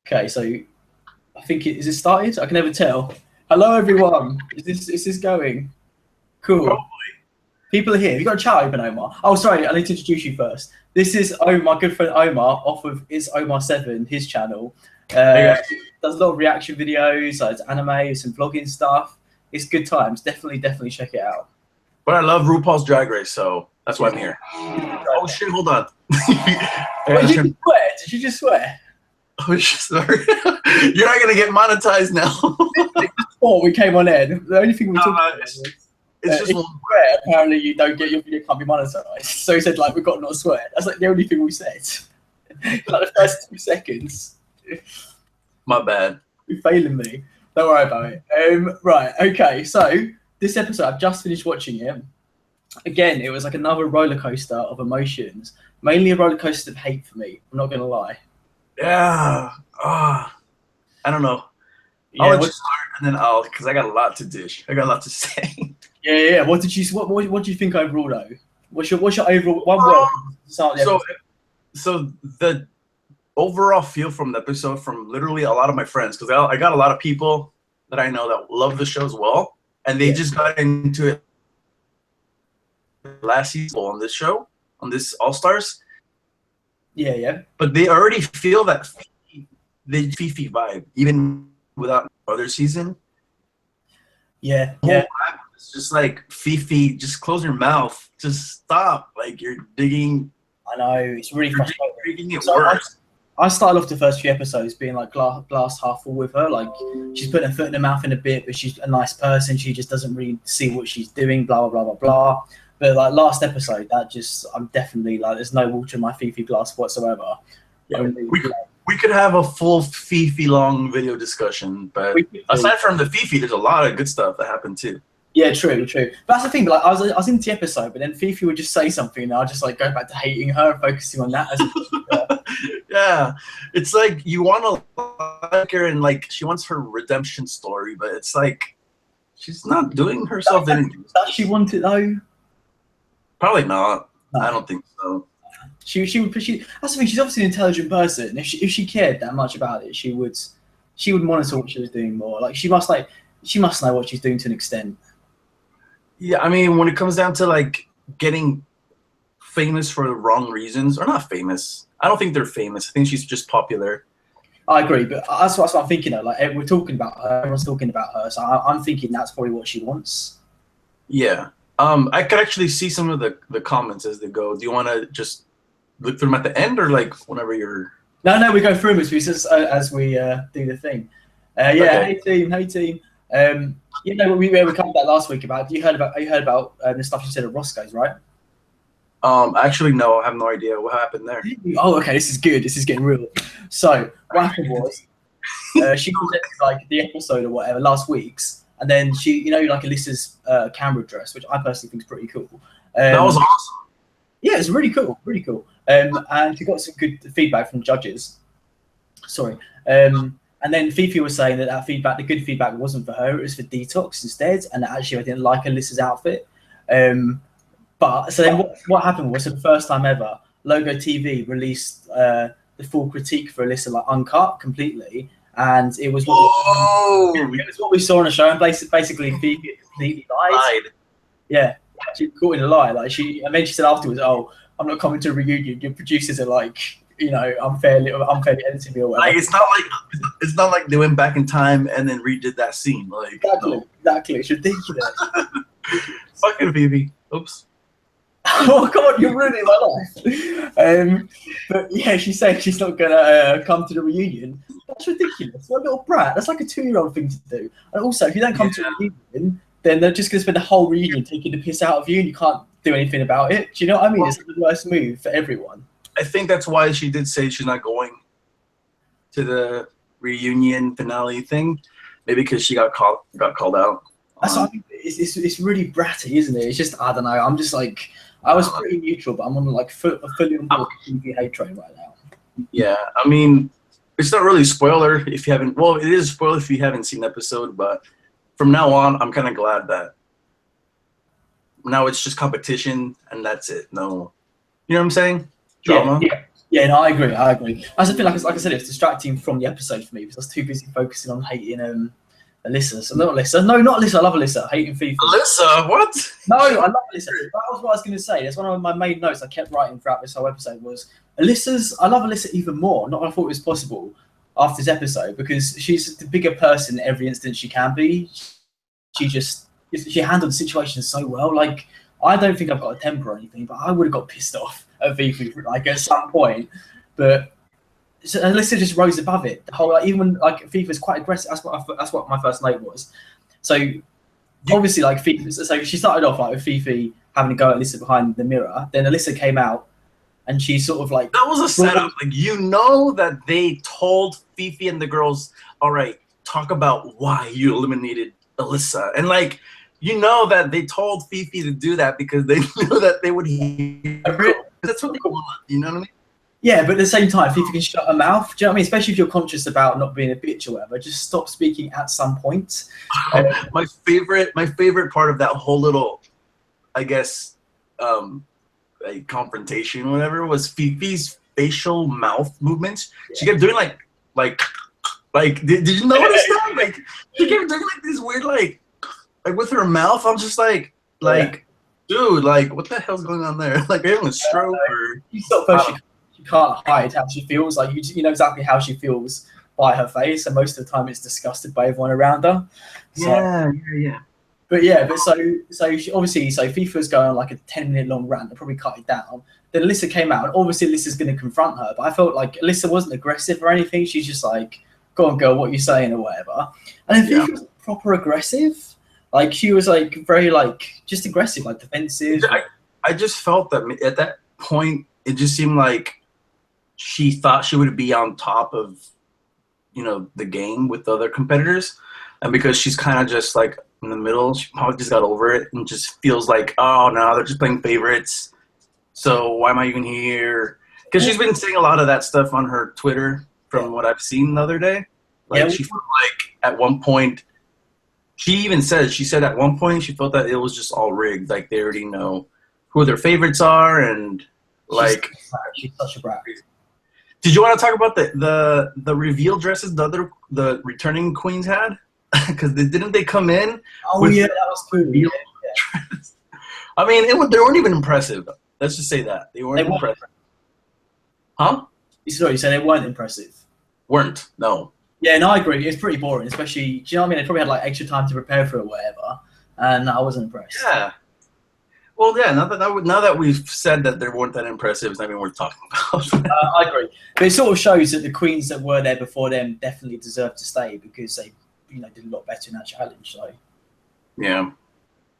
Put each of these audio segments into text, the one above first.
Okay, so I think is it started? I can never tell. Hello, everyone. Is this going? Cool. Probably. People are here. Have you got a chat open, Omar? Oh, sorry. I need to introduce you first. This is my good friend Omar off of It's Omar7, his channel. Hey guys. Does a lot of reaction videos, it's anime, some vlogging stuff. It's good times. Definitely check it out. But I love RuPaul's Drag Race, so that's why I'm here. Oh shit, hold on. Did you just swear? Did you just swear? Oh shit, sorry. You're not gonna get monetized now. Before we came on air, the only thing we talked about was it's just one swear, apparently you don't get your video can't be monetized. So he said like we've got to not swear. That's like the only thing we said. Like the first 2 seconds. My bad. You're failing me. Don't worry about it. Right, okay, so this episode I've just finished watching it. Again, it was like another roller coaster of emotions. Mainly a roller coaster of hate for me, I'm not gonna lie. Yeah. I don't know. Yeah, I'll just start and then because I got a lot to dish. I got a lot to say. Yeah. What do you think overall though? What's your overall one word? So the overall feel from the episode from literally a lot of my friends, because I got a lot of people that I know that love the show as well, and they just got into it last season on this show, on this All Stars. Yeah. But they already feel that the Fifi vibe, even without other season. Yeah. It's just like Fifi, just close your mouth. Just stop. Like you're digging. I know, it's really frustrating. Making it worse. I started off the first few episodes being like glass half full with her. Like she's putting her foot in her mouth in a bit, but she's a nice person. She just doesn't really see what she's doing. Blah blah blah blah blah. But like last episode, I'm definitely like there's no water in my Fifi glass whatsoever. Yeah, we could have a full Fifi long video discussion, but aside from the Fifi, there's a lot of good stuff that happened too. Yeah, true. But that's the thing. Like, I was into the episode, but then Fifi would just say something, and I'd just like go back to hating her and focusing on that. Yeah, it's like you want to like her, and like she wants her redemption story, but it's like she's not doing herself anything. Does she want it though? Probably not. No. I don't think so. She that's the thing. She's obviously an intelligent person. If she cared that much about it, she would monitor what she was doing more. Like she must know what she's doing to an extent. Yeah, I mean, when it comes down to like getting famous for the wrong reasons, or not famous, I don't think they're famous. I think she's just popular. I agree, but that's what I'm thinking though. Like we're talking about her, everyone's talking about her, so I'm thinking that's probably what she wants. Yeah. I could actually see some of the comments as they go. Do you want to just look through them at the end, or like whenever you're? No, we go through them as we do the thing. Okay. Hey team. You know, we covered that last week about. You heard about the stuff you said at Roscoe's, right? Actually, no, I have no idea what happened there. Oh, okay, this is good. This is getting real. So what happened was, she presented like the episode or whatever last week's, and then she, you know, like Alyssa's camera dress, which I personally think is pretty cool. That was awesome. Yeah, it's really cool. And she got some good feedback from judges. Sorry. And then Fifi was saying that feedback, the good feedback wasn't for her, it was for Detox instead, and actually I didn't like Alyssa's outfit. But so then what happened was, for the first time ever, Logo TV released the full critique for Alyssa, like uncut completely, and it was what we saw on the show, and basically Fifi completely lied. Yeah, she was caught in a lie. Like and then she said afterwards, "Oh, I'm not coming to a reunion. Your producers are like, you know, unfairly editing me or whatever." Like it's not like they went back in time and then redid that scene. Like exactly. It's ridiculous. Fucking Phoebe. Oops. Oh God, you're ruining my life. But yeah, she's saying she's not gonna come to the reunion. That's ridiculous. What a little brat. That's like a 2-year-old thing to do. And also, if you don't come to a reunion, then they're just gonna spend the whole reunion taking the piss out of you, and you can't do anything about it. Do you know what I mean? It's the worst move for everyone. I think that's why she did say she's not going to the reunion finale thing. Maybe because she got called out. That's what I mean. It's really bratty, isn't it? It's just, I don't know. I'm just like, I was pretty neutral, but I'm on like fully on board the TV hate train right now. Yeah, I mean, it's not really a spoiler if you haven't. Well, it is a spoiler if you haven't seen the episode, but from now on, I'm kind of glad that now it's just competition and that's it. No, you know what I'm saying? Drama. Yeah, no, I agree. That's the thing. Like I said, it's distracting from the episode for me because I was too busy focusing on hating Alyssa. So not Alyssa. No, not Alyssa. I love Alyssa. Hating Fifi. Alyssa, what? No, I love Alyssa. That was what I was going to say. That's one of my main notes I kept writing throughout this whole episode was Alyssa's. I love Alyssa even more. Not what I thought it was possible after this episode because she's the bigger person in every instance she can be. She handled the situation so well. Like, I don't think I've got a temper or anything, but I would have got pissed off at Fifi like at some point. But Alyssa just rose above it. The whole even when like Fifi was quite aggressive. That's what my first note was. So obviously, like Fifi. So she started off like with Fifi having to go at Alyssa behind the mirror. Then Alyssa came out, and she sort of like that was a setup. Like that they told Fifi and the girls, "All right, talk about why you eliminated Alyssa," and like. That they told Fifi to do that because they knew that they would hear. That's what they want. You know what I mean? Yeah, but at the same time, Fifi can shut her mouth. Do you know what I mean? Especially if you're conscious about not being a bitch or whatever. Just stop speaking at some point. My favorite part of that whole little, I guess, a confrontation or whatever was Fifi's facial mouth movements. Yeah. She kept doing like. Did you notice that? Like she kept doing like this weird like with her mouth. I'm just like, dude, like, what the hell's going on there? Like, having a stroke or... She can't hide how she feels. Like, you know exactly how she feels by her face, and most of the time it's disgusted by everyone around her. So, yeah. But she obviously, Fifi was going on like a 10-minute long rant. They probably cut it down. Then Alyssa came out, and obviously Alyssa's going to confront her. But I felt like Alyssa wasn't aggressive or anything. She's just like, go on, girl, what are you saying or whatever. And then Fifi was proper aggressive. Like, she was, like, very, like, just aggressive, like, defensive. I just felt that at that point, it just seemed like she thought she would be on top of, the game with the other competitors. And because she's kind of just, like, in the middle, she probably just got over it and just feels like, oh, no, they're just playing favorites. So why am I even here? Because she's been saying a lot of that stuff on her Twitter from what I've seen the other day. Like, she felt like at one point, she said at one point she felt that it was just all rigged. Like they already know who their favorites are and like. She's such a brat. Did you want to talk about the reveal dresses the returning queens had? Because didn't they come in? Oh yeah, that was cool. Yeah. I mean, they weren't even impressive. Let's just say that they weren't impressive. Huh? Sorry, you said they weren't impressive. Weren't no. Yeah, no, I agree. It's pretty boring, especially. Do you know what I mean? They probably had like extra time to prepare for it or whatever, and I wasn't impressed. Yeah. Well, yeah. Now that we've said that they weren't that impressive, it's not even worth talking about. I agree, but it sort of shows that the queens that were there before them definitely deserve to stay because they, did a lot better in that challenge. So. Yeah.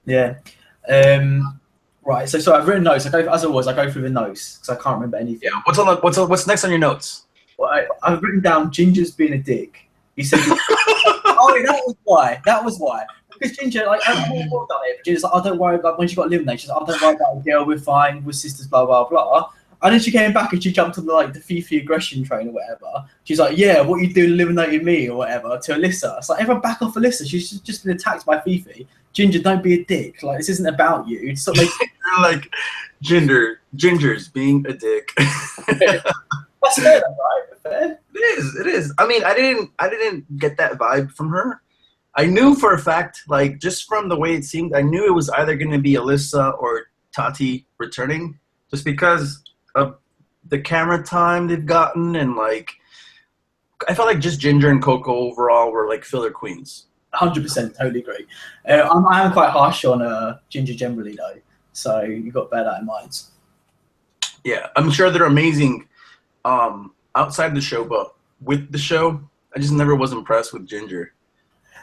Yeah. Right. So I've written notes. I go through the notes because I can't remember anything. Yeah. What's next on your notes? Well, I've written down Ginger's being a dick. He said, "Oh, that was why." Because Ginger, like, I've all done it. But Ginger's like, "Oh, don't worry about when she got eliminated. She's like, oh, don't worry about it, girl. We're fine. We're sisters. Blah blah blah." And then she came back and she jumped on the Fifi aggression train or whatever. She's like, "Yeah, what you doing eliminating me or whatever?" To Alyssa. It's like, everyone back off Alyssa. She's just been attacked by Fifi. Ginger, don't be a dick. Like, this isn't about you. Stop making like Ginger's being a dick. That's fair, right? Fair. It is. I mean, I didn't get that vibe from her. I knew for a fact, like, just from the way it seemed, I knew it was either going to be Alyssa or Tati returning, just because of the camera time they've gotten, and like, I felt like just Ginger and Coco overall were like filler queens. 100%, totally agree. I am quite harsh on Ginger generally though, so you got to bear that in mind. Yeah, I'm sure they're amazing outside the show, but with the show, I just never was impressed with Ginger.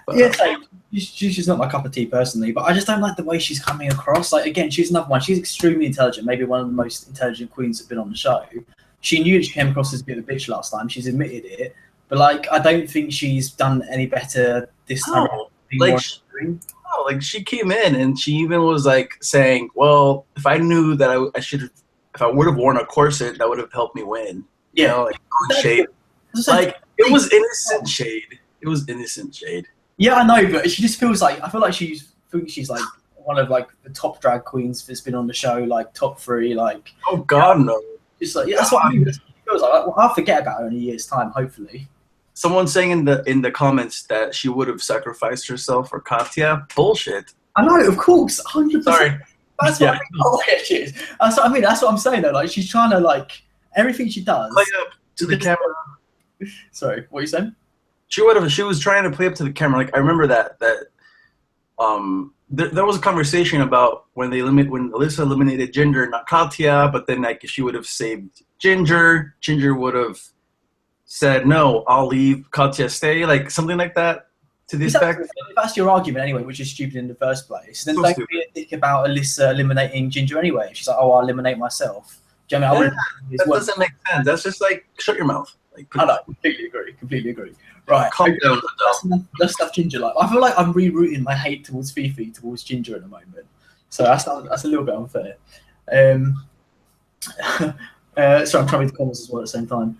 But, yeah, she's just not my cup of tea personally, but I just don't like the way she's coming across. Like, again, she's another one. She's extremely intelligent, maybe one of the most intelligent queens that have been on the show. She knew that she came across as a bit of a bitch last time. She's admitted it. But, like, I don't think she's done any better this time. Like, she came in and she even was, like, saying, well, if I knew that if I would have worn a corset, that would have helped me win. Yeah. You know, like, shade. Like, it was innocent shade. It was innocent shade. Yeah, I know, but she just feels like, I feel like she's like one of like the top drag queens that's been on the show, like top 3, like. Oh God, no! Just like, yeah, that's what I mean. was like, well, I'll forget about her in a year's time, hopefully. Someone's saying in the comments that she would have sacrificed herself for Katya. Bullshit. I know, of course, 100%. Sorry. That's what I mean. Oh, yeah, she is. That's what I mean. That's what I'm saying though. Like she's trying to like everything she does. Play up to the camera. Sorry, what are you saying? She was trying to play up to the camera. Like I remember that there was a conversation about when Alyssa eliminated Ginger, not Katya, but then like if she would have saved Ginger would have said no, I'll leave, Katya stay, like something like that. To this effect. That's your argument anyway, which is stupid in the first place. Then don't be a dick about Alyssa eliminating Ginger anyway. She's like, oh, I'll eliminate myself. Do you know what I mean? That doesn't make sense. That's just like, shut your mouth. Like, I know, completely agree. Right. Calm down. Let's stuff Ginger like. I feel like I'm rerouting my hate towards Fifi towards Ginger at the moment. So that's a little bit unfair. Sorry, I'm trying to read the comments as well at the same time.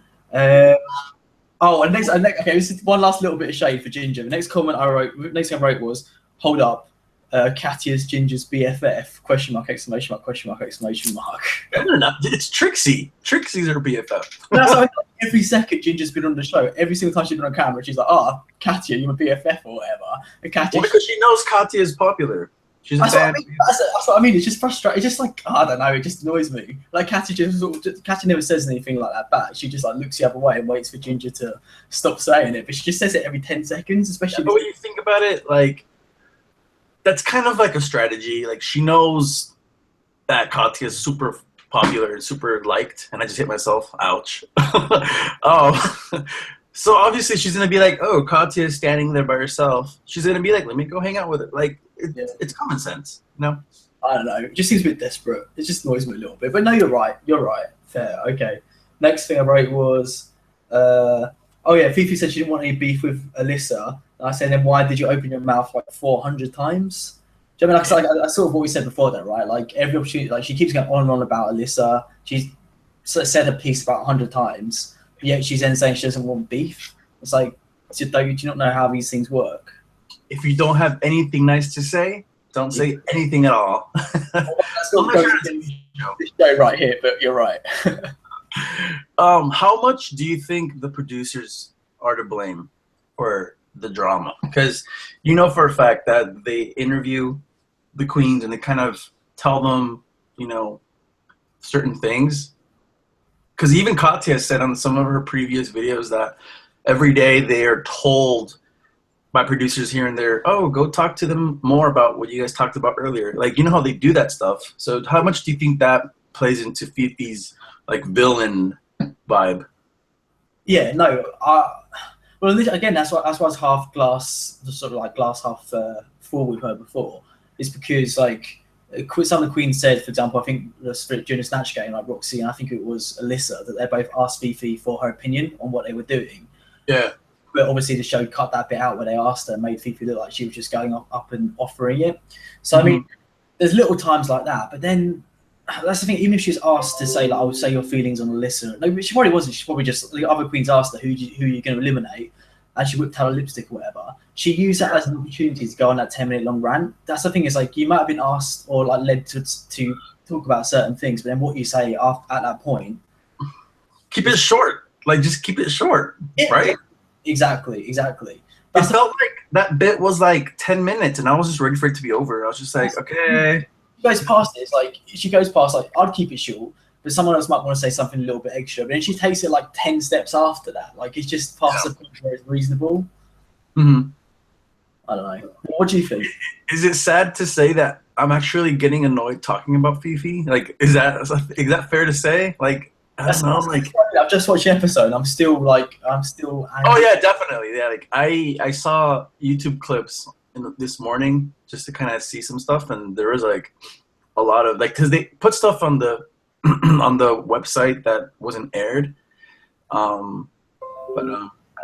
And next, okay, this is one last little bit of shade for Ginger. The next thing I wrote was, hold up, Katya's Ginger's BFF, question mark, exclamation mark, question mark, exclamation mark. No, it's Trixie. Trixie's her BFF. That's like every second Ginger's been on the show. Every single time she's been on camera, she's like, oh, Katya, you're my BFF or whatever. And Katya, because she knows Katya is popular. She's a fan. That's what I mean. It's just frustrating. It's just like, I don't know. It just annoys me. Like Katya Katya never says anything like that back. She just like looks the other way and waits for Ginger to stop saying it. But she just says it every 10 seconds, especially. But when you think about it, like that's kind of like a strategy. Like she knows that Katya is super popular and super liked, and I just hit myself. Ouch. So obviously she's gonna be like, oh, Katya is standing there by herself. She's gonna be like, let me go hang out with her. Like it's common sense, you know? I don't know. It just seems a bit desperate. It just annoys me a little bit. But no, you're right. Fair. Okay. Next thing I wrote was, Fifi said she didn't want any beef with Alyssa. And I said, then why did you open your mouth like 400 times? Do you know what I mean? Like, I sort of what we said before that, right? Like every opportunity, like she keeps going on and on about Alyssa. She's said a piece about 100 times. But yet she's then saying she doesn't want beef. It's like, do you not know how these things work? If you don't have anything nice to say, don't say anything at all. That's not this show right here, but you're right. How much do you think the producers are to blame for the drama? Because you know for a fact that they interview the queens and they kind of tell them, you know, certain things. Because even Katya said on some of her previous videos that every day they are told by producers here and there, oh, go talk to them more about what you guys talked about earlier. Like, you know how they do that stuff. So how much do you think that plays into Fifi's like villain vibe? Yeah, no. Well, again, that's why I was half glass, sort of like glass half full with her before. Is because like some of the queens said, for example, I think during the Snatch game, like Roxy and I think it was Alyssa, that they both asked Fifi for her opinion on what they were doing. Yeah. But obviously the show cut that bit out where they asked her and made Fifi look like she was just going up and offering it. So, I mean, there's little times like that. But then that's the thing, even if she was asked to say, like, I would say your feelings on Alyssa. No, she probably wasn't. She probably just, the other queens asked her, who you're going to eliminate? And she whipped out a lipstick or whatever. She used that as an opportunity to go on that 10-minute long rant. That's the thing, is like, you might have been asked or like led to talk about certain things, but then what you say at that point. Keep it short. Like, just keep it short, right? Exactly. It felt like that bit was like 10 minutes, and I was just ready for it to be over. I was just like, okay. She goes past it. It's like, she goes past, like, I'd keep it short, but someone else might want to say something a little bit extra. But then she takes it like 10 steps after that. Like, it's just past the point where it's reasonable. Mm-hmm. I don't know. What do you think? Is it sad to say that I'm actually getting annoyed talking about Fifi? Like, is that fair to say? Like, I don't know. Like, I've just watched the episode. I'm still angry. Oh yeah, definitely. Yeah, like I saw YouTube clips this morning just to kind of see some stuff, and there was like a lot of like, because they put stuff on the on the website that wasn't aired, but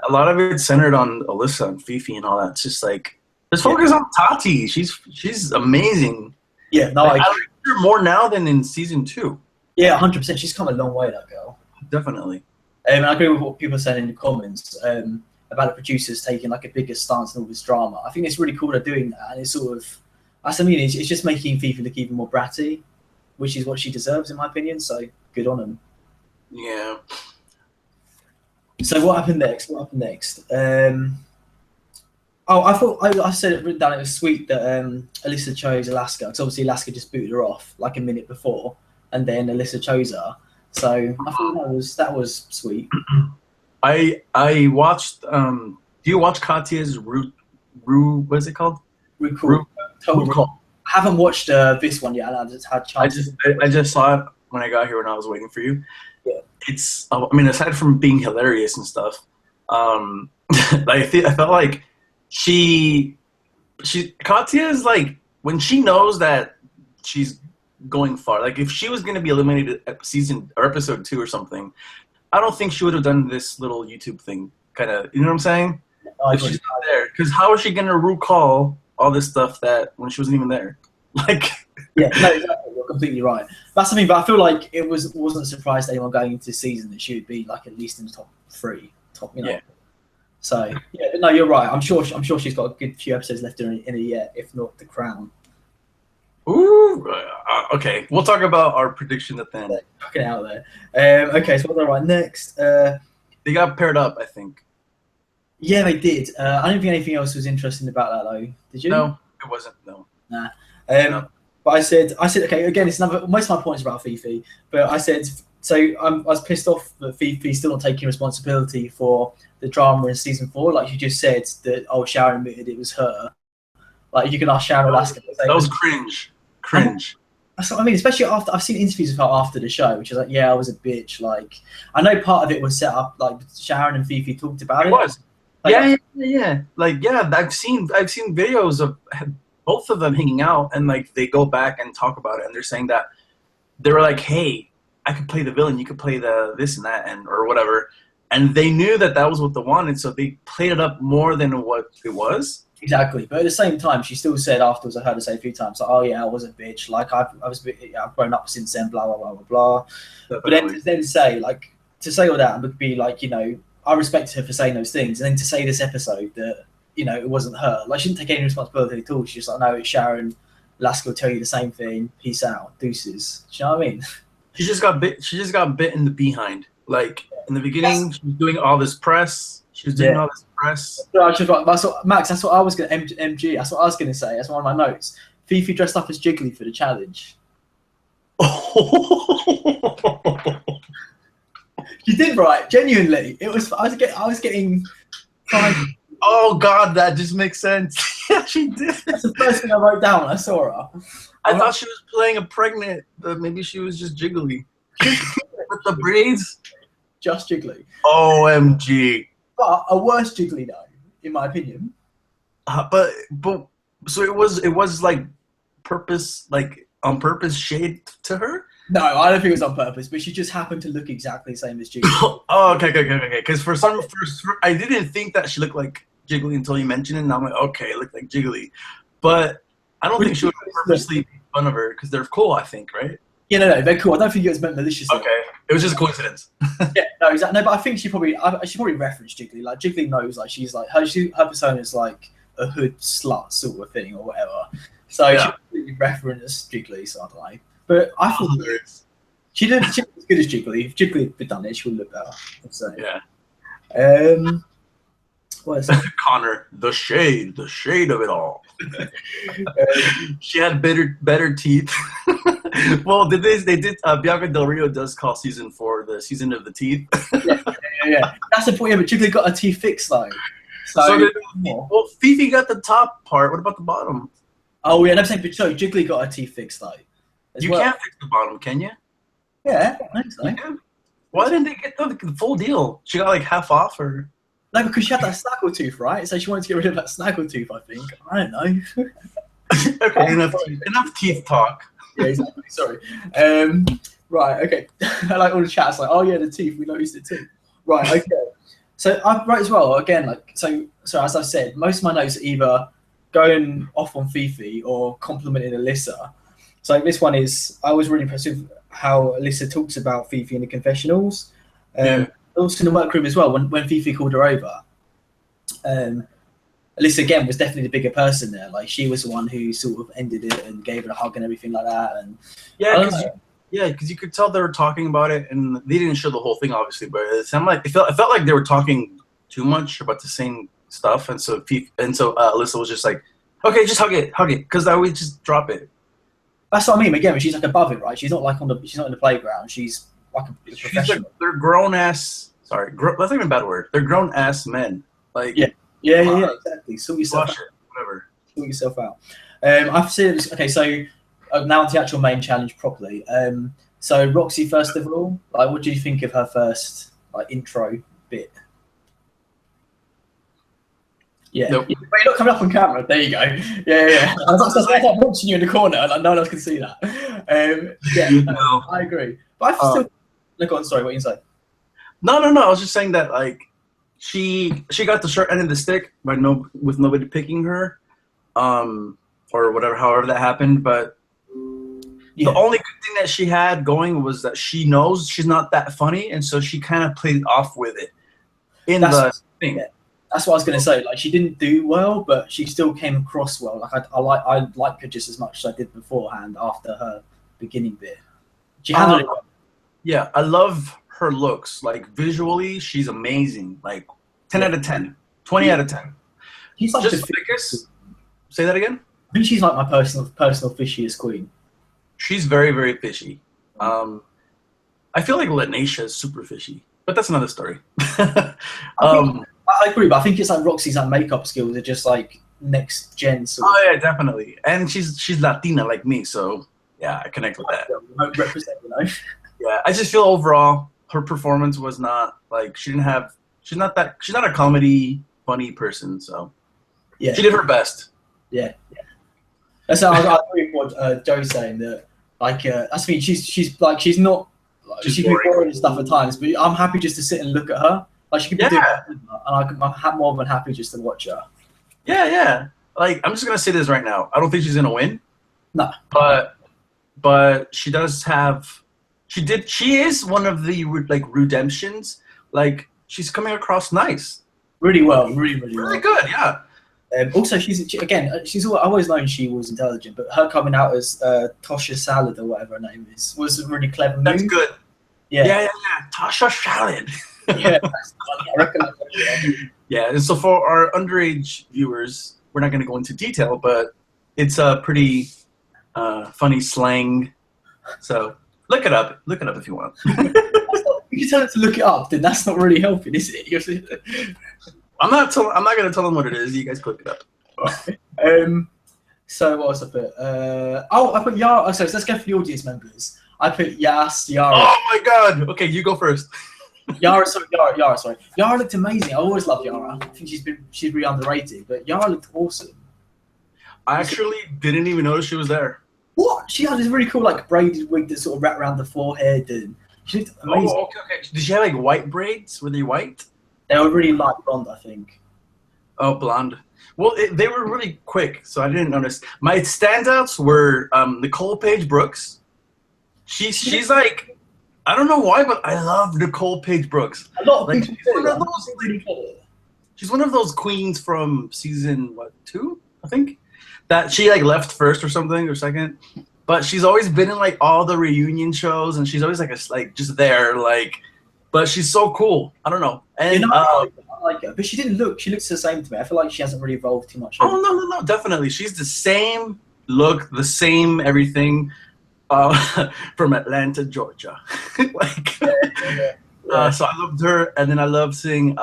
a lot of it centered on Alyssa and Fifi and all that. It's just like, let's focus on Tati. She's amazing. Yeah, no, like, I like her more now than in season 2. Yeah, 100%. She's come a long way, that girl. Definitely. And I agree with what people are saying in the comments about the producers taking like a bigger stance in all this drama. I think it's really cool they're doing that, and it's sort of, that's what I mean, it's just making Fifi look even more bratty, which is what she deserves in my opinion. So good on them. Yeah. So what happened next? Oh, I thought I said it written down. It was sweet that Alyssa chose Alaska because obviously Alaska just booted her off like a minute before, and then Alyssa chose her. So I thought that was sweet. I watched. Do you watch Katya's Ru? What is it called? RuPaul. I haven't watched this one yet. I just had chance. I just saw it when I got here when I was waiting for you. Yeah. It's. I mean, aside from being hilarious and stuff, I felt like Katya is like when she knows that she's going far. Like if she was going to be eliminated at season or episode 2 or something, I don't think she would have done this little YouTube thing. Kind of, you know what I'm saying? If she's not there, because how is she going to recall all this stuff that when she wasn't even there? Like, yeah, no, exactly. You're completely right. That's something, but I feel like it wasn't a surprise to anyone going into the season that she would be like at least in the top 3, you know. Yeah. So yeah, no, you're right. I'm sure she's got a good few episodes left in her yet, if not the crown. Ooh, okay. We'll talk about our prediction at the end. Fucking out there. Okay, so what do I write next? They got paired up, I think. Yeah, they did. I don't think anything else was interesting about that though. Did you? No, it wasn't. No. Nah. No. But I said okay. Again, it's another. Most of my points are about Fifi, but I said so. I was pissed off that Fifi's still not taking responsibility for the drama in season 4. Like you just said that Sharon admitted it was her. Like you can ask Sharon Alaska. That was cringe. That's what I mean, especially after I've seen interviews of her after the show, which is like, yeah, I was a bitch. Like I know part of it was set up. Like Sharon and Fifi talked about it. It was. Like, yeah. Like I've seen videos of both of them hanging out, and like they go back and talk about it, and they're saying that they were like, hey, I could play the villain, you could play the this and that, and or whatever. And they knew that was what they wanted, so they played it up more than what it was. Exactly, but at the same time, she still said afterwards. I heard her say a few times, like, "Oh yeah, I was a bitch. Like I've grown up since then. Blah blah blah blah blah." Definitely. But then to say all that would be like, you know, I respect her for saying those things, and then to say this episode that, you know, it wasn't her. Like she didn't take any responsibility at all. She's just like, no, it's Sharon. Alaska will tell you the same thing. Peace out, deuces. Do you know what I mean? She just got bit in the behind. Like in the beginning, she was doing all this press. She was doing all this press. Max, that's what I was going to MG. That's what I was going to say. That's one of my notes. Fifi dressed up as Jiggly for the challenge. You did right, genuinely. It was. I was getting. Oh God, that just makes sense. Yeah, she did. That's the first thing I wrote down when I saw her. I thought she was playing a pregnant, but maybe she was just Jiggly with the braids. Just Jiggly. OMG. But a worse Jiggly though, in my opinion. But so it was like on purpose shade to her. No, I don't think it was on purpose, but she just happened to look exactly the same as Jiggly. Oh, okay. Because I didn't think that she looked like Jiggly until you mentioned it, and I'm like, okay, it looked like Jiggly. But I don't think she would purposely make fun of her because they're cool, I think, right? Yeah, no, they're cool. I don't think it was meant maliciously. Okay, it was just a coincidence. Yeah, no, exactly. No, but I think she probably referenced Jiggly. Like Jiggly knows, like she's like her persona is like a hood slut sort of thing or whatever. So she probably referenced Jiggly, so I don't know. But I thought she did as good as Jiggly. If Jiggly had done it, she would look better. So yeah. What is that? Connor, the shade of it all. She had better teeth. Well, they did. Bianca Del Rio does call season 4 the season of the teeth. Yeah. That's the point. Yeah, but Jiggly got her teeth fixed though. Well, Fifi got the top part. What about the bottom? Oh yeah, I'm saying, but so Jiggly got her teeth fixed though. You can't fix the bottom, can you? Yeah, I think so. Yeah. Why didn't they get the full deal? She got like half off, or no? Because she had that snaggle tooth, right? So she wanted to get rid of that snaggle tooth. I think. I don't know. Okay, enough teeth talk. Yeah, exactly. Sorry. Right. Okay. I like all the chats. Like, oh yeah, the teeth. We noticed it too. Right. Okay. So I wrote as well. Again, like so as I said, most of my notes are either going off on Fifi or complimenting Alyssa. So this one is, I was really impressed with how Alyssa talks about Fifi in the confessionals. Also in the workroom as well, when Fifi called her over. Alyssa, again, was definitely the bigger person there. Like, she was the one who sort of ended it and gave her a hug and everything like that. And yeah, because Yeah, because you could tell they were talking about it, and they didn't show the whole thing, obviously. But it felt like they were talking too much about the same stuff, and so Alyssa was just like, "Okay, just hug it, because I would just drop it." That's what I mean. Again, she's like above it, right? She's not like she's not in the playground. She's like a professional. Like, they're grown ass. Sorry, that's not even a bad word. They're grown ass men. Like yeah, exactly. Sort yourself out. Whatever. Sort yourself out. I've seen this. Okay, so now to the actual main challenge properly. So Roxy, first of all, like, what do you think of her first like intro bit? Yeah, nope. But you're not coming up on camera. There you go. Yeah. I was like watching you in the corner, like no one else can see that. No. I agree. But I still look on. Sorry, what you say? No. I was just saying that like she got the short end of the stick with nobody picking her, or whatever, however that happened. But the only good thing that she had going was that she knows she's not that funny, and so she kind of played off with it the thing. Yeah. That's what I was going to say. Like, she didn't do well, but she still came across well. Like, I like her just as much as I did beforehand after her beginning bit. She handled it well. Yeah, I love her looks. Like, visually, she's amazing. Like, 10 out of 10. 20 out of 10. She's like just say that again? I think she's like my personal fishiest queen. She's very, very fishy. I feel like Lanisha is super fishy, but that's another story. I agree, but I think it's like Roxy's like makeup skills are just like next gen. Yeah, definitely. And she's Latina like me, so yeah, I connect with that. Represent, Yeah, I just feel overall her performance was not like she's not a comedy funny person, so yeah, she did her best. Yeah. That's how I agree with what Joe's saying, that like I mean she's not she can be boring and stuff at times, but I'm happy just to sit and look at her. Like, she could be doing that, and I'm more than happy just to watch her. Yeah. Like, I'm just gonna say this right now. I don't think she's gonna win. No. But she does have. She is one of the like redemptions. Like, she's coming across nice. Really well. Really well. Really good. Yeah. Also, she's always known she was intelligent, but her coming out as Tasha Salad or whatever her name is was a really clever move. That's good. Yeah. Tasha Salad. Yeah, I recognize that. Yeah, and so for our underage viewers, we're not going to go into detail, but it's a pretty funny slang. So look it up. Look it up if you want. You can tell them to look it up, then that's not really helping, is it? I'm not going to tell them what it is. You guys click it up. So what else I put? I put Yara. So let's go for the audience members. I put Yara. Oh my god! Okay, you go first. Yara, sorry. Yara looked amazing. I always loved Yara. I think she's really underrated, but Yara looked awesome. I actually didn't even notice she was there. What? She had this really cool like braided wig that sort of wrapped around the forehead, and she looked amazing. Oh, okay. Did she have like white braids? Were they white? They were really light blonde, I think. Oh, blonde. Well, they were really quick, so I didn't notice. My standouts were Nicole Paige Brooks. She's like. I don't know why, but I love Nicole Paige Brooks. A lot of people she's one of those queens from season 2, I think, that she like left first or something or second. But she's always been in like all the reunion shows, and she's always like just there, like. But she's so cool. I don't know. And I like her, but she didn't look. She looks the same to me. I feel like she hasn't really evolved too much. Oh no, definitely. She's the same look, the same everything. From Atlanta, Georgia. So I loved her, and then I loved seeing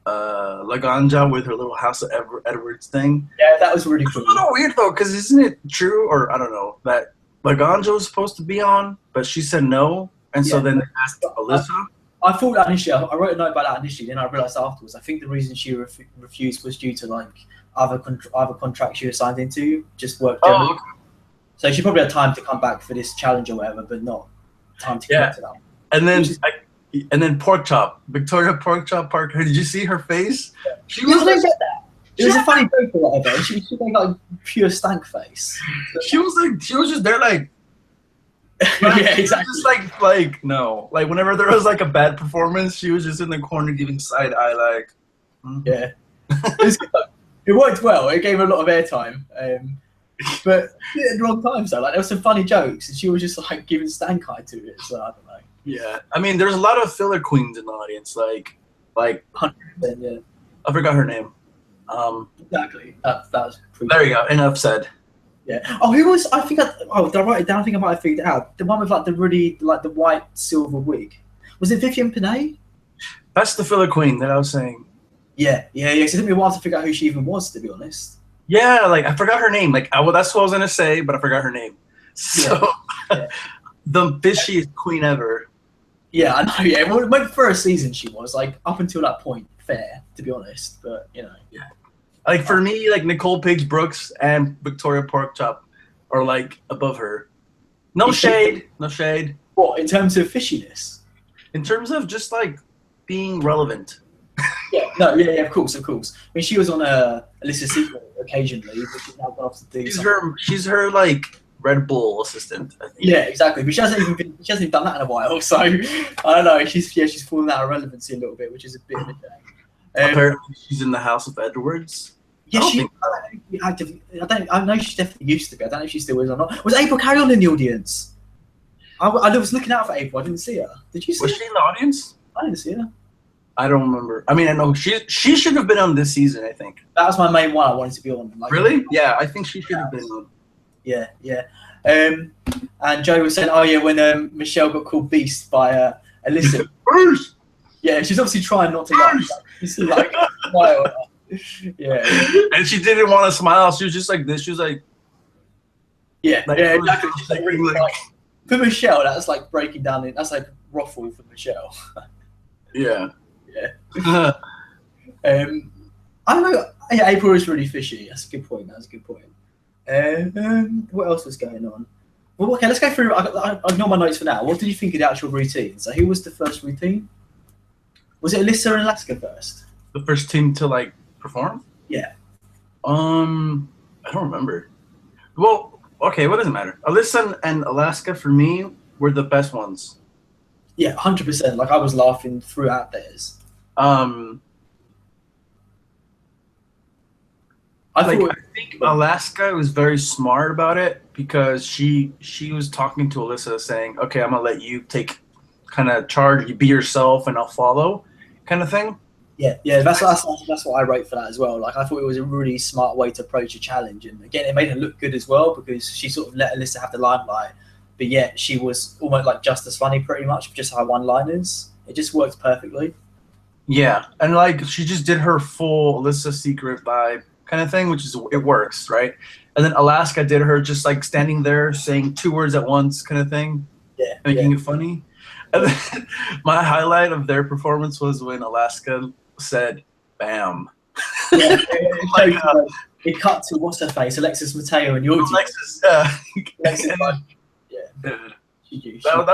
Laganja with her little House of Edwards thing. Yeah, that was really cool. It's a little weird though, because isn't it true, or I don't know, that Laganja was supposed to be on, but she said no, and so then they asked Alyssa. I thought that initially. I wrote a note about that initially, then I realized afterwards. I think the reason she refused was due to like other contracts she was signed into, just work. Okay. So she probably had time to come back for this challenge or whatever, but not time to commit to that. And then Pork Chop, Victoria Pork Chop Parker. Did you see her face? Yeah. She was like that. It was a funny joke or whatever. She made like pure stank face. She was just there like. Yeah, exactly. Just like no, like whenever there was like a bad performance, she was just in the corner giving side eye like. Yeah. It worked well. It gave her a lot of airtime. but at the wrong time. So like there were some funny jokes, and she was just like giving stank eye to it. So I don't know. Yeah, I mean, there's a lot of filler queens in the audience. Like 100%, yeah. I forgot her name. Exactly. That was pretty There you go. Enough said. Yeah. Oh, who was? I think. Did I write it down? I think I might have figured it out. The one with like the really like the white silver wig. Was it Vivian Panay? That's the filler queen that I was saying. Yeah. So it took me a while to figure out who she even was, to be honest. Yeah, like I forgot her name. Like that's what I was gonna say, but I forgot her name. So Yeah. the fishiest queen ever. Yeah, I know. Yeah, well, the first season she was like up until that point fair, to be honest. But you know. Yeah. Like for me, like Nicole Pigs Brooks and Victoria Porkchop are like above her. No shade. What, in terms of fishiness? In terms of just like being relevant. Yeah, of course. I mean, she was on Alyssa's Secret occasionally, but she's now gone off to do She's her like Red Bull assistant, I think. Yeah, exactly. But she hasn't even done that in a while. So I don't know. She's fallen out of relevancy a little bit, which is a bit of a shame. Apparently, she's in the House of Edwards. Yeah, I know she definitely used to be. I don't know if she still is or not. Was April Carry On in the audience? I was looking out for April. I didn't see her. Did you see her? Was she in the audience? I didn't see her. I don't remember. I mean, I know she should have been on this season, I think. That was my main one I wanted to be on. Like, really? Yeah, I think she should have been on. Yeah. And Joe was saying, oh yeah, when Michelle got called Beast by Alyssa. Bruce! Yeah, she's obviously trying not to laugh. She's like, smile. Yeah. And she didn't want to smile. She was just like this. She was like, exactly. She's like, really, like, for Michelle, that's like breaking down. That's like ruffle for Michelle. Yeah. I don't know. Yeah, April is really fishy. That's a good point. What else was going on? Well, okay, let's go through. I ignore my notes for now. What did you think of the actual routine? So, who was the first routine? Was it Alyssa and Alaska first? The first team to like perform? Yeah. I don't remember. Well, okay, what does it matter? Alyssa and Alaska for me were the best ones. Yeah, 100%. Like I was laughing throughout theirs. I think Alaska was very smart about it because she was talking to Alyssa saying, okay, I'm going to let you take kind of charge, you be yourself and I'll follow kind of thing. Yeah, that's what I wrote for that as well. Like I thought it was a really smart way to approach a challenge. And again, it made her look good as well because she sort of let Alyssa have the limelight. But yet she was almost like just as funny pretty much with just her one-liners. It just worked perfectly. Yeah, and like she just did her full Alyssa's Secret vibe kind of thing, which is it works, right? And then Alaska did her just like standing there saying 2 words at once kind of thing, making it funny. And then my highlight of their performance was when Alaska said "bam." Yeah, it cut to what's her face, Alexis Mateo, and yours. Alexis, that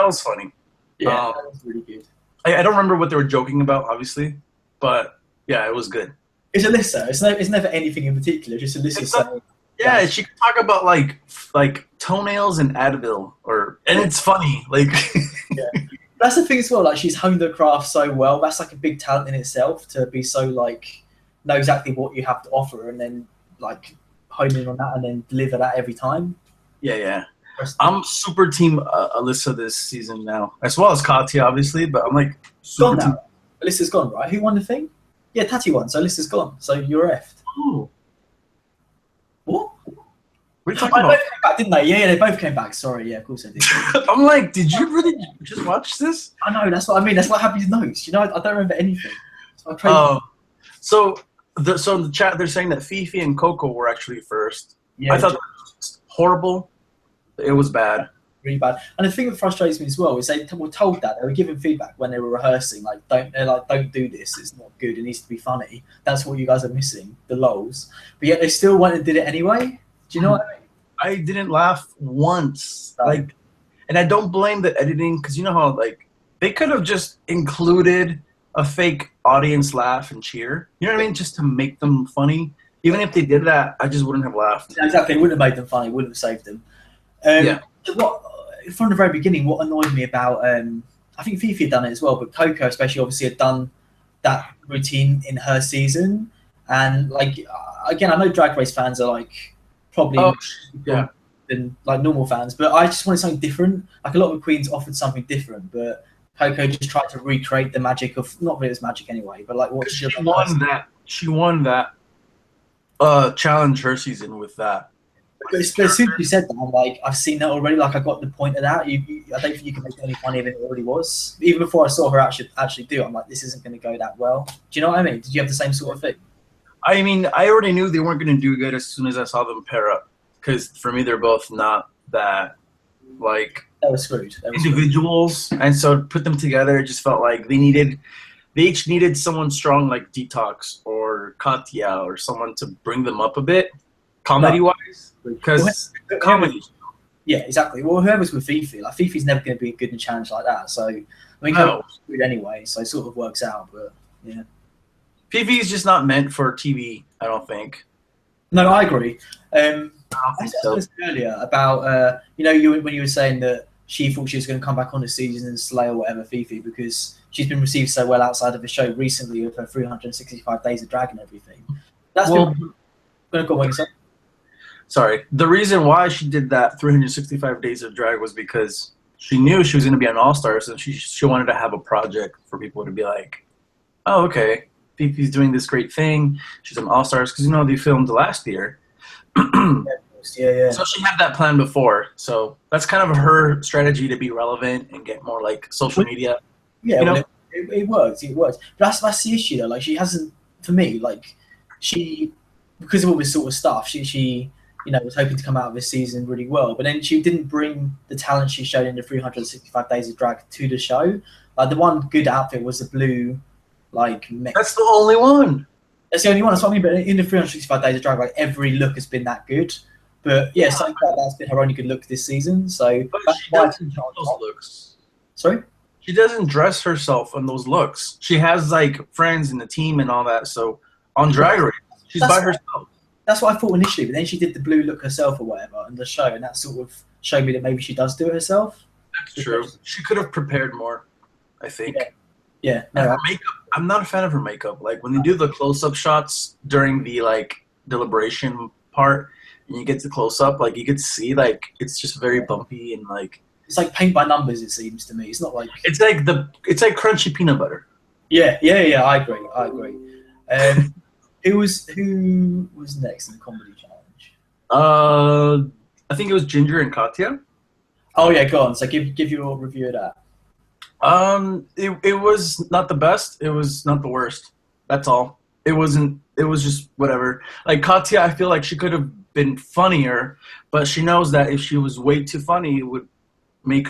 was funny. Yeah, that was really good. I don't remember what they were joking about, obviously, but yeah, it was good. It's Alyssa. It's never anything in particular. Just Alyssa saying. Yeah, she could talk about like toenails and Advil, and it's funny. Like, yeah, that's the thing as well. Like, she's honed her craft so well. That's like a big talent in itself to be so like know exactly what you have to offer and then like hone in on that and then deliver that every time. Yeah. I'm super team Alyssa this season now, as well as Katya, obviously. But I'm like super gone now. Alyssa's gone, right? Who won the thing? Yeah, Tati won. So Alyssa's gone. So you're effed. Oh. What? What are you talking about? They both came back, didn't they? Yeah, they both came back. Sorry, yeah, of course they did. I'm like, did you really just watch this? I know, that's what I mean. That's what happened to notes. You know, I don't remember anything. So in the chat, they're saying that Fifi and Coco were actually first. Yeah, I thought that was horrible. It was bad. Really bad. And the thing that frustrates me as well is they were told that they were giving feedback when they were rehearsing, like don't do this, it's not good, it needs to be funny. That's what you guys are missing, the lols. But yet they still went and did it anyway. Do you know what I mean? I didn't laugh once. And I don't blame the editing because you know how like they could have just included a fake audience laugh and cheer. You know what I mean? Just to make them funny. Even if they did that, I just wouldn't have laughed. Exactly, it wouldn't have made them funny, it wouldn't have saved them. From the very beginning, what annoyed me about I think Fifi had done it as well, but Coco especially obviously had done that routine in her season, and like again, I know Drag Race fans are like probably yeah. than like normal fans. But I just wanted something different. Like a lot of the queens offered something different, but Coco just tried to recreate the magic of, not that it was magic anyway, but like what she won that challenge her season with that. But as soon as you said that, I'm like, I've seen that already. Like, I got the point of that. I don't think you can make it any funnier than it already was. Even before I saw her actually do it, I'm like, this isn't going to go that well. Do you know what I mean? Did you have the same sort of thing? I mean, I already knew they weren't going to do good as soon as I saw them pair up. Because for me, they're both not that, like, they were screwed. Individuals. And so to put them together, it just felt like they each needed someone strong like Detox or Katya or someone to bring them up a bit, comedy-wise. Because comedy. Yeah, exactly. Well, whoever's with Fifi, like Fifi's never going to be good in a challenge like that. So I mean, screwed anyway. So it sort of works out. But yeah, Fifi's just not meant for TV. I don't think. No, I agree. I said earlier about when you were saying that she thought she was going to come back on the season and slay or whatever, Fifi, because she's been received so well outside of the show recently with her 365 days of drag and everything. That's been going to go on. Sorry. The reason why she did that 365 days of drag was because she knew she was going to be on All-Stars, and she wanted to have a project for people to be like, oh, okay, Fifi's doing this great thing. She's on All-Stars because, they filmed last year. Yeah. So she had that plan before. So that's kind of her strategy to be relevant and get more, like, social media. Yeah, it works. It works. But that's the issue, though. Like, she hasn't, for me, like, because of all this sort of stuff, she was hoping to come out of this season really well, but then she didn't bring the talent she showed in the 365 days of drag to the show. Like, the one good outfit was the blue, like, that's the only one. That's the only one. That's what I mean. But in the 365 days of drag, like, every look has been that good. But yeah, something like that's been her only good look this season. So she doesn't dress those looks. Sorry? She doesn't dress herself on those looks. She has like friends in the team and all that. So on Drag Race, she's by herself. That's what I thought initially, but then she did the blue look herself or whatever on the show, and that sort of showed me that maybe she does do it herself. That's true. She could have prepared more, I think. Yeah. And her makeup, I'm not a fan of her makeup. Like when they do the close-up shots during the like deliberation part, and you get the close-up, like you could see like it's just very bumpy and like it's like paint by numbers. It seems to me. It's not like it's like crunchy peanut butter. Yeah. I agree. Who was next in the comedy challenge? I think it was Ginger and Katya. Oh yeah, go on. So give your review of that. It was not the best. It was not the worst. That's all. It wasn't. It was just whatever. Like Katya, I feel like she could have been funnier, but she knows that if she was way too funny, it would make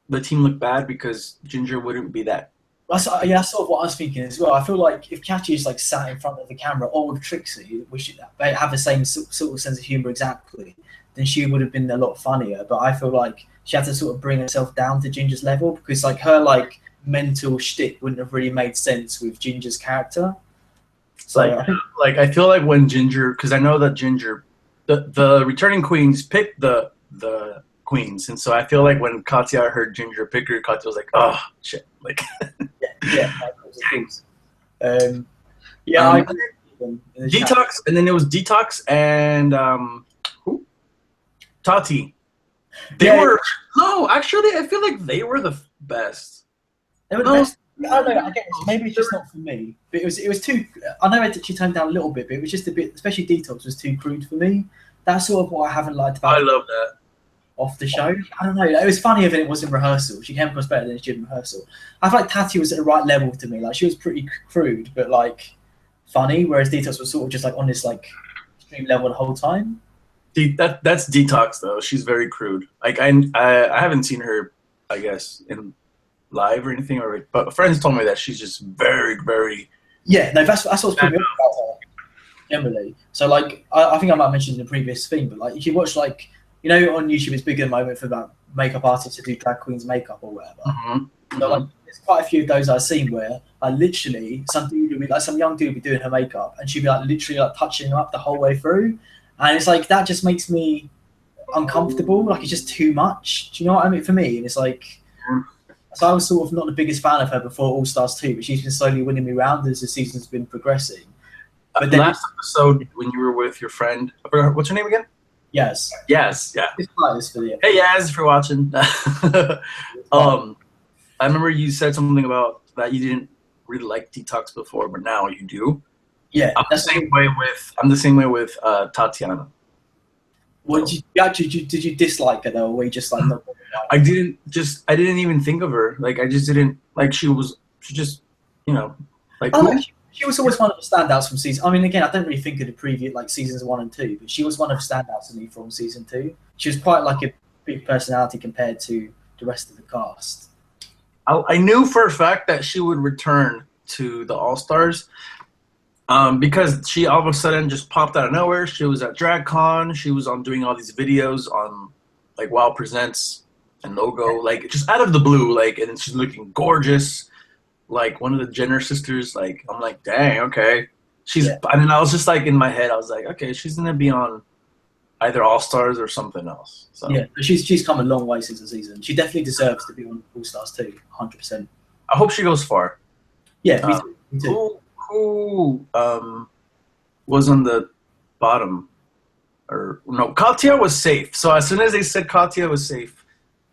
the team look bad because Ginger wouldn't be that. That's sort of what I was thinking as well. I feel like if Katya is like sat in front of the camera or with Trixie, which they have the same sort of sense of humor exactly, then she would have been a lot funnier. But I feel like she had to sort of bring herself down to Ginger's level because like her like mental shtick wouldn't have really made sense with Ginger's character. So I feel like when Ginger, because I know that Ginger, the returning queens picked the queens, and so I feel like when Katya heard Ginger pick her, Katya was like, oh shit, like. Detox, and then it was Detox and who? Tati. Actually, I feel like they were the best. They were the best. I don't know. I guess maybe it's just not for me. But it was too. I know she toned down a little bit, but it was just a bit. Especially Detox was too crude for me. That's sort of what I haven't liked about. I love that. Off the show, I don't know. It was funnier than it was in rehearsal. She came across better than she did in rehearsal. I feel like Tati was at the right level to me. Like she was pretty crude, but like funny. Whereas Detox was sort of just like on this like extreme level the whole time. That's Detox though. She's very crude. Like I haven't seen her, I guess, in live or anything, but friends told me that she's just very, very. Yeah, no, that's what's pretty good about her generally. So like I think I might have mentioned in the previous thing, but like if you watch like. On YouTube, it's bigger moment for that makeup artists to do drag queens makeup or whatever. Mm-hmm. So like, there's quite a few of those I've seen where like literally some young dude would be doing her makeup and she'd be like literally like touching her up the whole way through, and it's like that just makes me uncomfortable. Like it's just too much. Do you know what I mean? For me, and it's like, so I was sort of not the biggest fan of her before All Stars 2, but she's been slowly winning me round as the season's been progressing. But then last episode when you were with your friend, I forgot, what's her name again? Yes. Yes, yeah. It's like this video. Hey, Yaz, if you're watching. I remember you said something about that you didn't really like Detox before, but now you do. Yeah. I'm the same way with Tatiana. What did you dislike her though, or were you just like not? I didn't even think of her. Like I just didn't like she just like Oh, she was always one of the standouts from season. I mean, again, I don't really think of the previous like seasons 1 and 2, but she was one of the standouts to me from season 2. She was quite like a big personality compared to the rest of the cast. I knew for a fact that she would return to the All Stars because she all of a sudden just popped out of nowhere. She was at DragCon. She was on doing all these videos on like Wow Presents and Logo, like just out of the blue, like, and she's looking gorgeous. Like one of the Jenner sisters, like I'm like, dang, okay. I mean, I was just like in my head, I was like, okay, she's gonna be on either All Stars or something else. So yeah, she's come a long way since the season. She definitely deserves to be on All Stars too, 100%. I hope she goes far. Yeah, me too. Who was on the bottom? Or no, Katya was safe. So as soon as they said Katya was safe,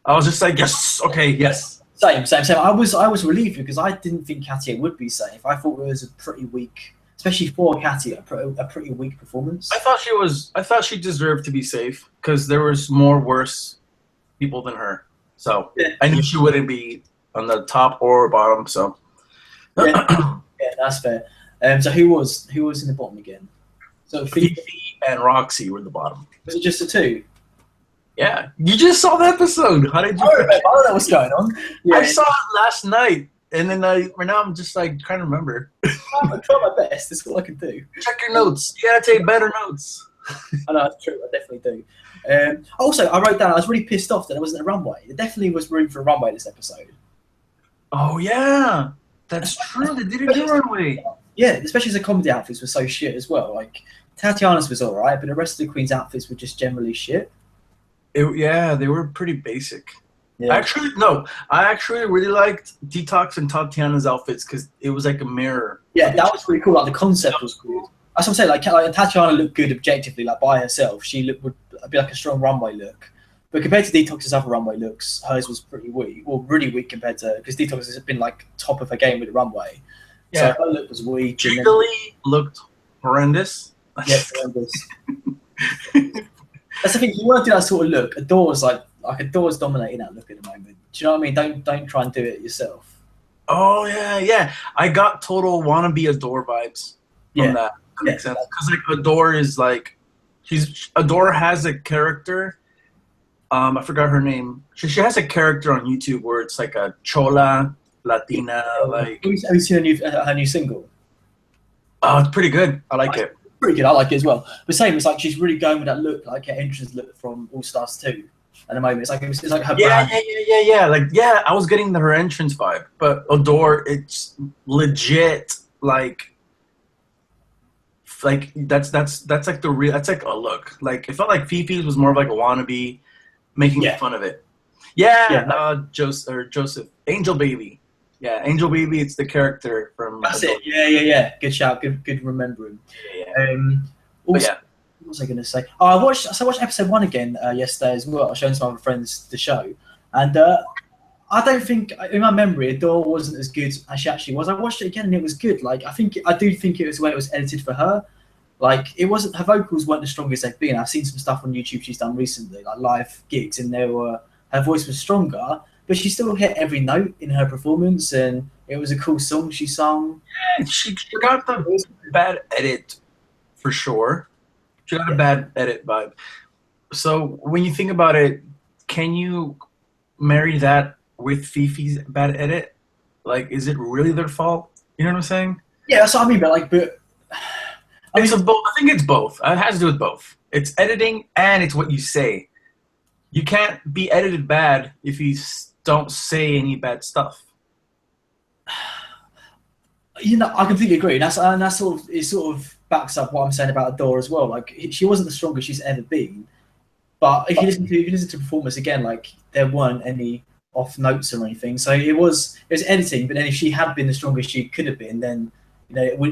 I was just like, yes, okay, yes. Same. I was relieved because I didn't think Katya would be safe. I thought it was a pretty weak, especially for Katya, a pretty weak performance. I thought she deserved to be safe because there was more worse people than her. So yeah. I knew she wouldn't be on the top or bottom. So yeah, that's fair. So who was in the bottom again? So Fifi and Roxy were the bottom. Was it just the two? Yeah, you just saw the episode. How did you? I don't know what's going on. Yeah. I saw it last night, and then right now I'm just like trying to remember. I'm trying my best. That's all I can do. Check your notes. You gotta take better notes. I know that's true. I definitely do. Also, I wrote down I was really pissed off that there wasn't a runway. There definitely was room for a runway this episode. Oh yeah, that's true. They didn't do a runway. Yeah, especially as the comedy outfits were so shit as well. Like Tatiana's was alright, but the rest of the queen's outfits were just generally shit. Yeah, they were pretty basic. Yeah. I actually really liked Detox and Tatiana's outfits because it was like a mirror. Yeah, that was pretty cool. Like the concept was cool. That's what I'm saying. Like Tatiana looked good objectively, like by herself. She would be like a strong runway look. But compared to Detox's other runway looks, hers was pretty weak. Well, really weak compared to because Detox has been like top of her game with the runway. Yeah. So her look was weak. Jiggly looked horrendous. Yeah, horrendous. That's the thing. You want to do that sort of look. Adore's Adore's dominating that look at the moment. Do you know what I mean? Don't try and do it yourself. Oh yeah. I got total wannabe Adore vibes from that. That makes sense. Because like Adore is like, Adore has a character. I forgot her name. She has a character on YouTube where it's like a chola Latina. Like, have you seen her new single? Oh, it's pretty good. I like it. Pretty good. I like it as well. But same, it's like she's really going with that look, like her entrance look from All Stars 2 at the moment. It's like her brand. Yeah. Like I was getting her entrance vibe, but Adore, it's legit like that's like the real. That's like a look. Like it felt like Fifi's was more of like a wannabe, making fun of it. Joseph, Angel Baby. Yeah, Angel Baby. It's the character from. That's it. Yeah. Good shout. Good remembering. Yeah. What was I going to say? Oh, I watched episode 1 again yesterday as well. I was showing some other friends the show, and I don't think in my memory Adore wasn't as good as she actually was. I watched it again and it was good. Like I do think it was the way it was edited for her. Like it wasn't, her vocals weren't the strongest they've been. I've seen some stuff on YouTube she's done recently, like live gigs, and her voice was stronger. But she still hit every note in her performance, and it was a cool song she sung. Yeah, she got the bad edit, for sure. She got a bad edit vibe. So when you think about it, can you marry that with Fifi's bad edit? Like, is it really their fault? You know what I'm saying? Yeah, that's what I mean. But I think it's both. It has to do with both. It's editing and it's what you say. You can't be edited bad if you don't say any bad stuff. You know, I completely agree. And that's sort of backs up what I'm saying about Adore as well. Like she wasn't the strongest she's ever been, but if you listen to performance again, like there weren't any off notes or anything. So it was editing. But then if she had been the strongest she could have been, then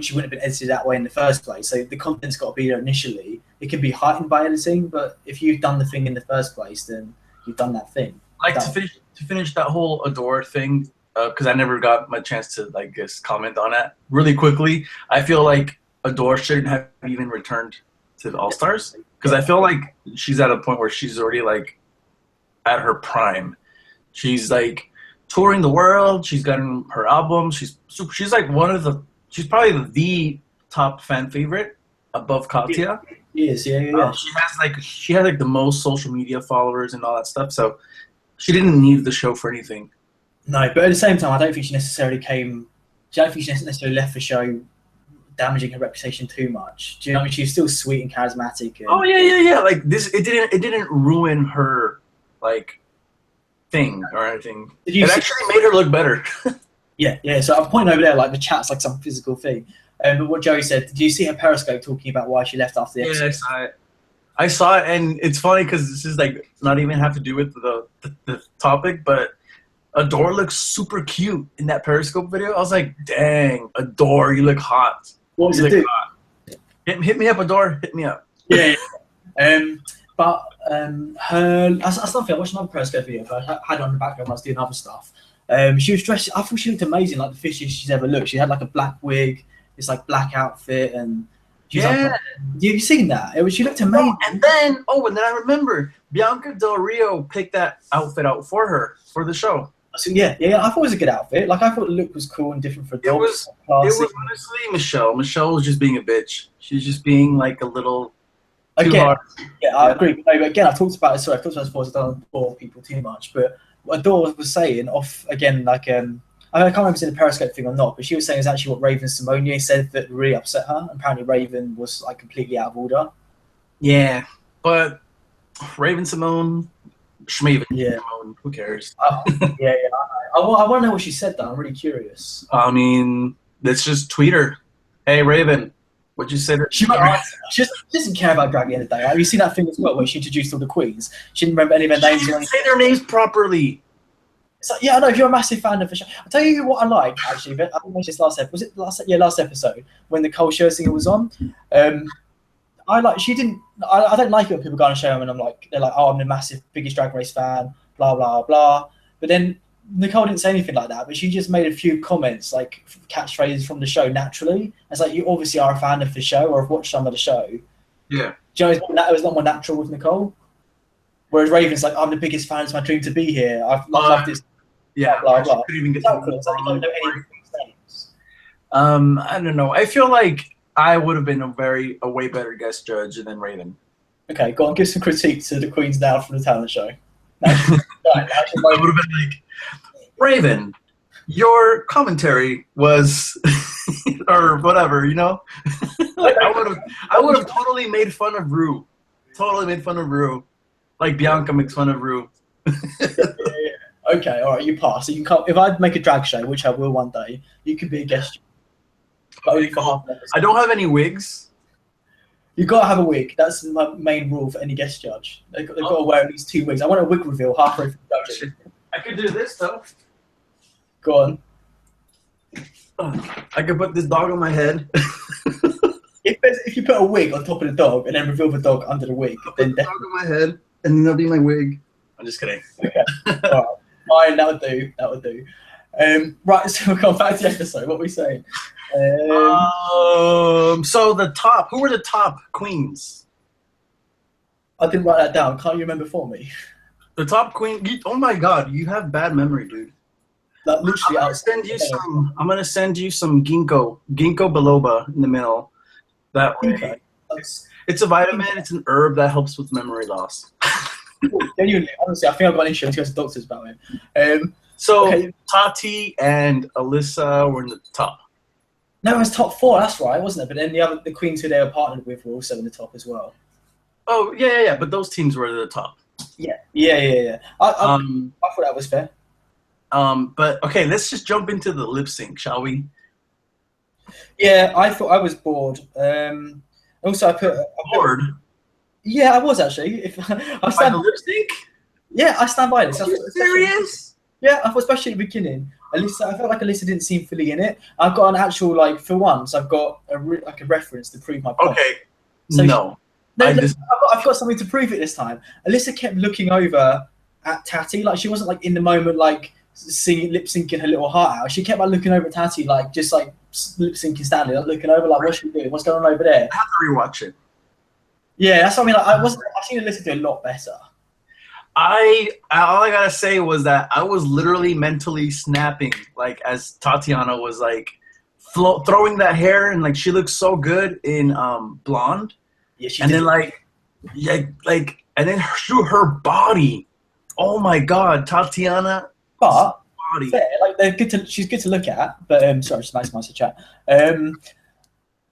she wouldn't have been edited that way in the first place. So the content's got to be there initially, it can be heightened by editing. But if you've done the thing in the first place, then you've done that thing. Like to finish that whole Adore thing, because I never got my chance to like just comment on that really quickly. I feel like Adore shouldn't have even returned to the All Stars because I feel like she's at a point where she's already like at her prime. She's like touring the world. She's gotten her album. She's like she's probably the top fan favorite above Katya. Yes, yeah. She has like the most social media followers and all that stuff. So she didn't need the show for anything. No, but at the same time, I don't think she necessarily left the show damaging her reputation too much. Do you know what I mean? She's still sweet and charismatic. And, oh yeah. Like this, it didn't ruin her like thing or anything. It actually made her look better. yeah. So I'm pointing over there like the chat's like some physical thing. But what Joey said, did you see her Periscope talking about why she left after the episode? Yeah, I saw it, and it's funny because this is like not even have to do with the topic, but Adore looks super cute in that Periscope video. I was like, dang, Adore, you look hot. What was it do? Hit me up, Adore. Hit me up. Yeah. But I still watched another Periscope video, but I had it on the background when I was doing other stuff. She was dressed, I thought she looked amazing, like the fishiest she's ever looked. She had like a black wig, this like black outfit, and she's like, have you seen that? She looked amazing. And then I remember Bianca Del Rio picked that outfit out for her for the show. So yeah, I thought it was a good outfit. Like I thought the look was cool and different for dogs. It was honestly Michelle. Michelle was just being a bitch. She's just being like a little too hard. Yeah, I agree. But again, I've talked about it. Sorry, I've talked about it before. So I don't bore people too much. But what Adore was saying off again, like I can't remember if it's in the Periscope thing or not, but she was saying it's actually what Raven Simone said that really upset her. Apparently, Raven was like completely out of order. Yeah, but Raven Simone. Schmaven. Yeah. Who cares? I want to know what she said, though. I'm really curious. I mean, let's just tweet her. Hey, Raven, what'd you say? She doesn't care about drag at the end of the day. Have you seen that thing as well where she introduced all the queens? She didn't remember any of their names. She didn't say their names properly. So, yeah, I know. If you're a massive fan of the show, I'll tell you what I like, actually. But I watched this last episode. Was it last episode when the Cole Scherzinger was on? I don't like it when people go on a show and they're like, oh, I'm the massive, biggest Drag Race fan, blah, blah, blah. But then Nicole didn't say anything like that, but she just made a few comments, like catchphrases from the show naturally. It's like, you obviously are a fan of the show or have watched some of the show. Yeah. Do you know, it was not more natural with Nicole. Whereas Raven's like, I'm the biggest fan, it's my dream to be here. I've loved this. Yeah, blah, blah, blah. Couldn't even get to I don't know. I feel like I would have been a way better guest judge than Raven. Okay, go on, give some critique to the Queens now from the talent show. I would have been like, Raven, your commentary was, or whatever, you know. Like I would have totally made fun of Ru, like Bianca makes fun of Ru. Yeah. Okay, all right, you pass. So you can if I make a drag show, which I will one day, you could be a guest judge. But only for half an episode. I don't have any wigs. You gotta have a wig. That's my main rule for any guest judge. They've got to wear at least 2 wigs. I want a wig reveal halfway through the judging. I could do this though. Go on. I could put this dog on my head. If you put a wig on top of the dog and then reveal the dog under the wig, then the dog on my head and then that'll be my wig. I'm just kidding. Okay. All right. Fine, that would do. Right, so we'll come back to the episode. What were we saying? So who were the top queens? I didn't write that down. Can't you remember for me? The top queen. Oh my god, you have bad memory, dude. That literally. I'm gonna send you some ginkgo biloba in the middle. That way, it's a vitamin. It's an herb that helps with memory loss. Genuinely, honestly, I think I've got an insurance to go to doctors about it. So Tati and Alyssa were in the top. No, it was top 4. That's right, wasn't it? But then the queens who they were partnered with were also in the top as well. Oh yeah. But those teams were at the top. Yeah. I thought that was fair. But okay, let's just jump into the lip sync, shall we? Yeah, I thought I was bored. Also, I put bored. Yeah, I was actually. I stand by the lip sync. Yeah, I stand by this. Are you serious? Yeah, I thought especially at the beginning. Alyssa, I felt like Alyssa didn't seem fully in it. I've got an actual for once, I've got a reference to prove my point. Okay. So no. No, look, I've got something to prove it this time. Alyssa kept looking over at Tati, like she wasn't like in the moment, like singing, lip syncing her little heart out. She kept like looking over at Tati, like just like lip syncing Stanley, like looking over, like what's she doing? What's going on over there? I have to rewatch it. Yeah, that's what I mean. Like, I've seen Alyssa do a lot better. All I gotta say was that I was literally mentally snapping, like as Tatiana was like throwing that hair, and like she looks so good in Blonde. Yeah, she and did. Then and then her body. Oh my God, Tatiana. But body. fair, like they're good to. She's good to look at. But sorry, just maximize the chat.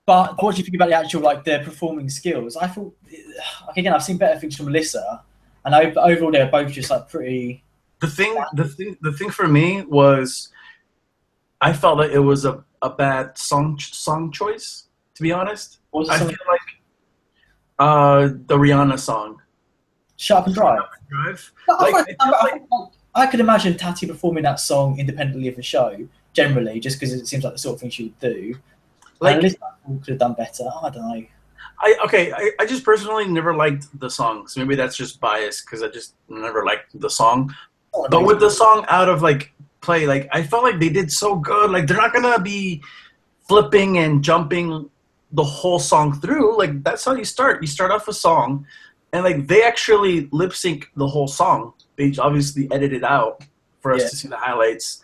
But what do you think about the actual like their performing skills? I thought, again, I've seen better things from Alyssa, and overall they're both just like pretty. The thing for me was, I felt like it was a bad song choice. To be honest, I feel like the Rihanna song, "Shut Up and Drive." Like, I could imagine Tati performing that song independently of the show, generally, just because it seems like the sort of thing she would do. Like, Alyssa could have done better. I don't know. I just personally never liked the song, so maybe that's just bias because I just never liked the song. But with the song out of like play, like I felt like they did so good. Like they're not gonna be flipping and jumping the whole song through. Like that's how you start. You start off a song, and like they actually lip sync the whole song. They obviously edited out for us to see the highlights.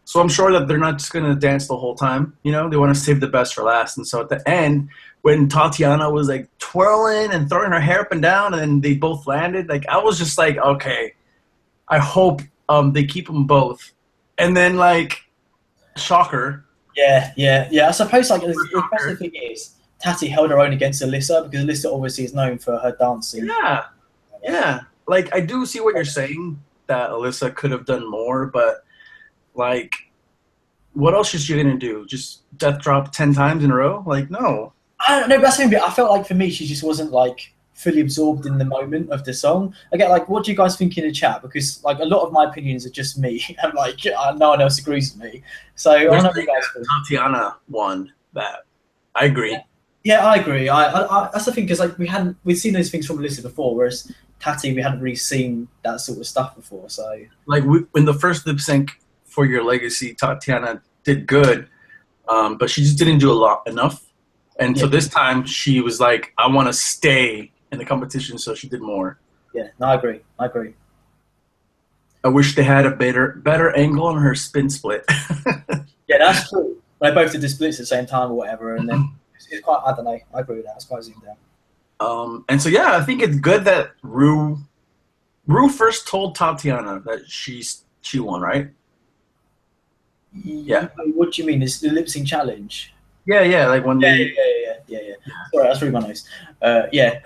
So I'm sure that they're not just gonna dance the whole time. You know, they want to save the best for last. And so at the end, when Tatiana was like twirling and throwing her hair up and down, and then they both landed, like I was just like, okay, I hope they keep them both. And then like, shocker. Yeah. I suppose like the best thing is Tati held her own against Alyssa because Alyssa obviously is known for her dancing. Yeah. Like I do see what you're saying that Alyssa could have done more, but like, what else is she gonna do? Just death drop 10 times in a row? Like, no. I don't know, but that's the thing. I felt like for me, she just wasn't like fully absorbed in the moment of the song. Again, like, what do you guys think in the chat? Because like a lot of my opinions are just me, and like no one else agrees with me. So I don't know what you guys think. Tatiana won that. I agree. Yeah, I agree. I that's the thing because like we've seen those things from Alyssa before, whereas Tati we hadn't really seen that sort of stuff before. So like when the first lip sync for Your Legacy, Tatiana did good, but she just didn't do enough. And so this time she was like, I want to stay in the competition, so she did more. Yeah, no, I agree. I wish they had a better angle on her spin split. Yeah, that's true. They both did the splits at the same time or whatever, and then it's quite, I don't know, I agree with that. It's quite zoomed out. And so yeah, I think it's good that Ru first told Tatiana that she won, right? Yeah. What do you mean? Is the lip sync challenge? Yeah. Like when Yeah. Sorry, that's really my nose. Yeah.